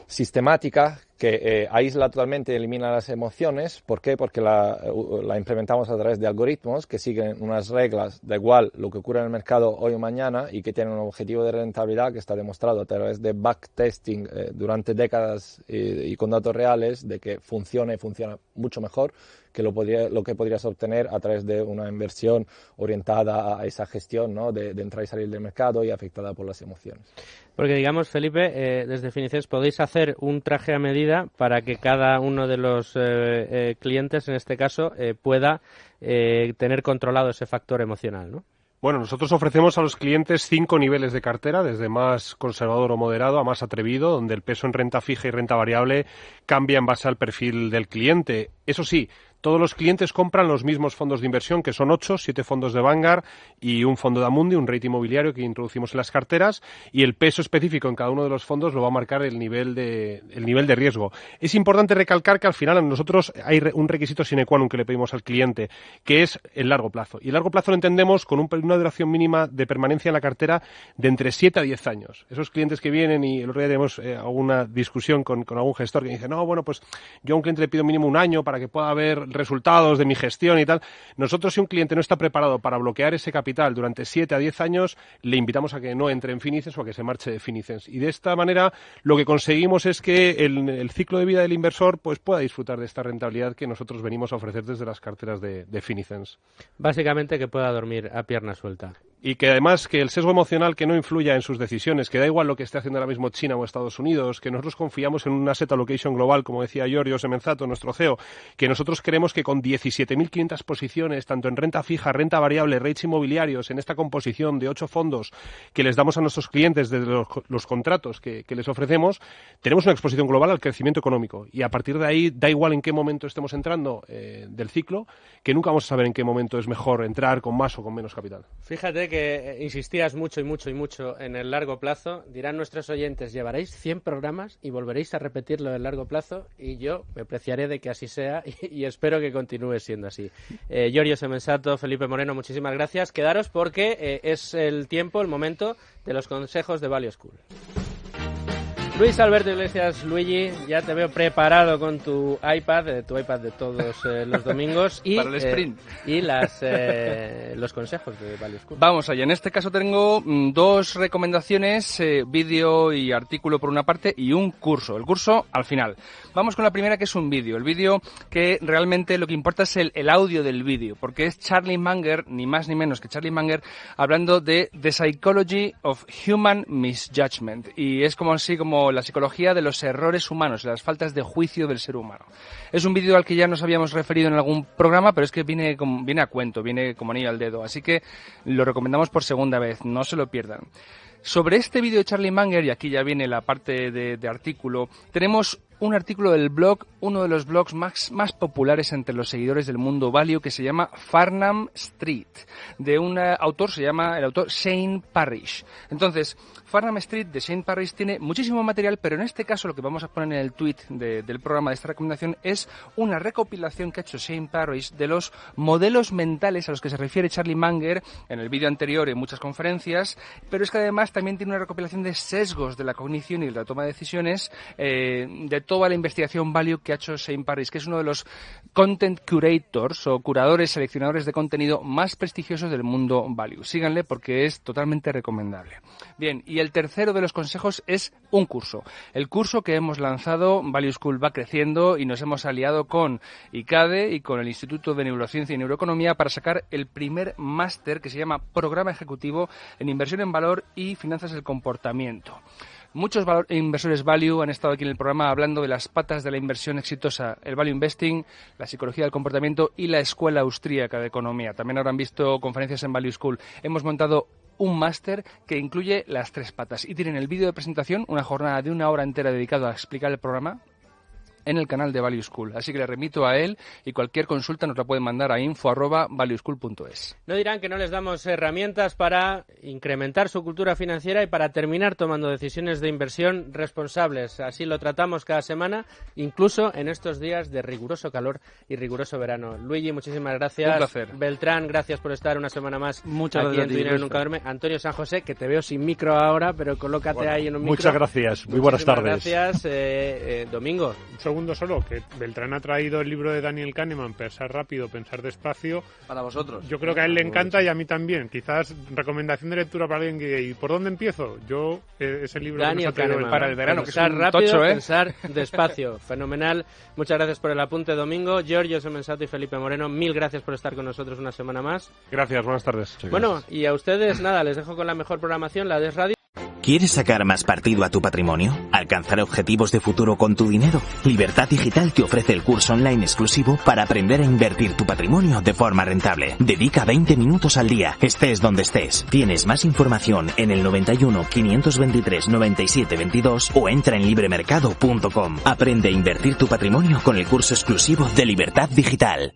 sistemática que aísla totalmente y elimina las emociones. ¿Por qué? Porque la implementamos a través de algoritmos que siguen unas reglas, da igual lo que ocurra en el mercado hoy o mañana, y que tienen un objetivo de rentabilidad que está demostrado a través de backtesting durante décadas y con datos reales de que funciona y funciona mucho mejor que lo que podrías obtener a través de una inversión orientada a esa gestión, ¿no? de entrar y salir del mercado y afectada por las emociones. Porque digamos, Felipe, desde Finicens podéis hacer un traje a medida para que cada uno de los clientes, en este caso, pueda tener controlado ese factor emocional, ¿no? Bueno, nosotros ofrecemos a los clientes 5 niveles de cartera, desde más conservador o moderado a más atrevido, donde el peso en renta fija y renta variable cambia en base al perfil del cliente. Eso sí, todos los clientes compran los mismos fondos de inversión, que son 8, 7 fondos de Vanguard y un fondo de Amundi, un rate inmobiliario que introducimos en las carteras, y el peso específico en cada uno de los fondos lo va a marcar el nivel de riesgo. Es importante recalcar que al final a nosotros hay un requisito sine qua non que le pedimos al cliente, que es el largo plazo. Y el largo plazo lo entendemos con una duración mínima de permanencia en la cartera de entre 7 a 10 años. Esos clientes que vienen, y el otro día tenemos alguna discusión con algún gestor que dice, no, bueno, pues yo a un cliente le pido mínimo un año para que pueda ver resultados de mi gestión y tal. Nosotros, si un cliente no está preparado para bloquear ese capital durante 7 a 10 años, le invitamos a que no entre en Finicens o a que se marche de Finicens. Y de esta manera lo que conseguimos es que el ciclo de vida del inversor pues pueda disfrutar de esta rentabilidad que nosotros venimos a ofrecer desde las carteras de Finicens. Básicamente que pueda dormir a pierna suelta. Y que además que el sesgo emocional que no influya en sus decisiones, que da igual lo que esté haciendo ahora mismo China o Estados Unidos, que nosotros confiamos en un asset allocation global, como decía Giorgio Semenzato, nuestro CEO, que nosotros creemos que con 17.500 posiciones, tanto en renta fija, renta variable, rates inmobiliarios, en esta composición de 8 fondos que les damos a nuestros clientes desde los contratos que les ofrecemos, tenemos una exposición global al crecimiento económico. Y a partir de ahí, da igual en qué momento estemos entrando del ciclo, que nunca vamos a saber en qué momento es mejor entrar con más o con menos capital. Fíjate que insistías mucho en el largo plazo. Dirán nuestros oyentes, llevaréis 100 programas y volveréis a repetirlo en el largo plazo, y yo me preciaré de que así sea y espero que continúe siendo así. Giorgio Semenzato, Felipe Moreno, muchísimas gracias. Quedaros porque es el momento de los consejos de Value School. Luis Alberto Iglesias, Luigi, ya te veo preparado con tu iPad de todos los domingos y para el sprint y los consejos de Value School. Vamos allá. En este caso tengo 2 recomendaciones, vídeo y artículo por una parte y un curso. El curso al final. Vamos con la primera, que es un vídeo. El vídeo que realmente lo que importa es el audio del vídeo, porque es Charlie Munger, ni más ni menos que Charlie Munger, hablando de The Psychology of Human Misjudgment. Y es como la psicología de los errores humanos, las faltas de juicio del ser humano. Es un vídeo al que ya nos habíamos referido en algún programa, pero es que viene a cuento, viene como anillo al dedo, así que lo recomendamos por segunda vez, no se lo pierdan. Sobre este vídeo de Charlie Munger, y aquí ya viene la parte de artículo, tenemos un artículo del blog, uno de los blogs más populares entre los seguidores del mundo value, que se llama Farnham Street, de un autor, se llama el autor Shane Parrish. Entonces, Farnham Street de Shane Parrish tiene muchísimo material, pero en este caso lo que vamos a poner en el tweet del programa de esta recomendación es una recopilación que ha hecho Shane Parrish de los modelos mentales a los que se refiere Charlie Munger en el vídeo anterior, en muchas conferencias, pero es que además también tiene una recopilación de sesgos de la cognición y de la toma de decisiones de toda la investigación value que ha hecho Shane Parrish, que es uno de los content curators o curadores, seleccionadores de contenido más prestigiosos del mundo value. Síganle porque es totalmente recomendable. Bien, y el tercero de los consejos es un curso. El curso que hemos lanzado, Value School va creciendo y nos hemos aliado con ICADE y con el Instituto de Neurociencia y Neuroeconomía para sacar el primer máster que se llama Programa Ejecutivo en Inversión en Valor y Finanzas del Comportamiento. Muchos inversores value han estado aquí en el programa hablando de las patas de la inversión exitosa, el value investing, la psicología del comportamiento y la escuela austríaca de economía. También habrán visto conferencias en Value School. Hemos montado un máster que incluye las 3 patas y tienen el vídeo de presentación, una jornada de 1 hora entera dedicado a explicar el programa en el canal de Value School. Así que le remito a él y cualquier consulta nos la pueden mandar a info@valueschool.es. No dirán que no les damos herramientas para incrementar su cultura financiera y para terminar tomando decisiones de inversión responsables. Así lo tratamos cada semana, incluso en estos días de riguroso calor y riguroso verano. Luigi, muchísimas gracias. Un placer. Beltrán, gracias por estar una semana más Muchas aquí gracias en Tu Dinero Nunca Duerme. Antonio San José, que te veo sin micro ahora, pero colócate ahí en un micro. Muchas gracias. Muy buenas tardes. Gracias. Domingo. Segundo solo, que Beltrán ha traído el libro de Daniel Kahneman, Pensar rápido, pensar despacio. Para vosotros. Yo creo que a él le encanta y a mí también. Quizás recomendación de lectura para alguien que... ¿Y por dónde empiezo? Yo, ese libro Daniel que nos ha traído Kahneman, para el verano, pensar que es un rápido, tocho, pensar despacio. Fenomenal. Muchas gracias por el apunte, Domingo. Giorgio Semensato y Felipe Moreno, 1000 gracias por estar con nosotros una semana más. Gracias, buenas tardes. Bueno, y a ustedes, nada, les dejo con la mejor programación, la de Radio. ¿Quieres sacar más partido a tu patrimonio? ¿Alcanzar objetivos de futuro con tu dinero? Libertad Digital te ofrece el curso online exclusivo para aprender a invertir tu patrimonio de forma rentable. Dedica 20 minutos al día, estés donde estés. Tienes más información en el 91 523 97 22 o entra en libremercado.com. Aprende a invertir tu patrimonio con el curso exclusivo de Libertad Digital.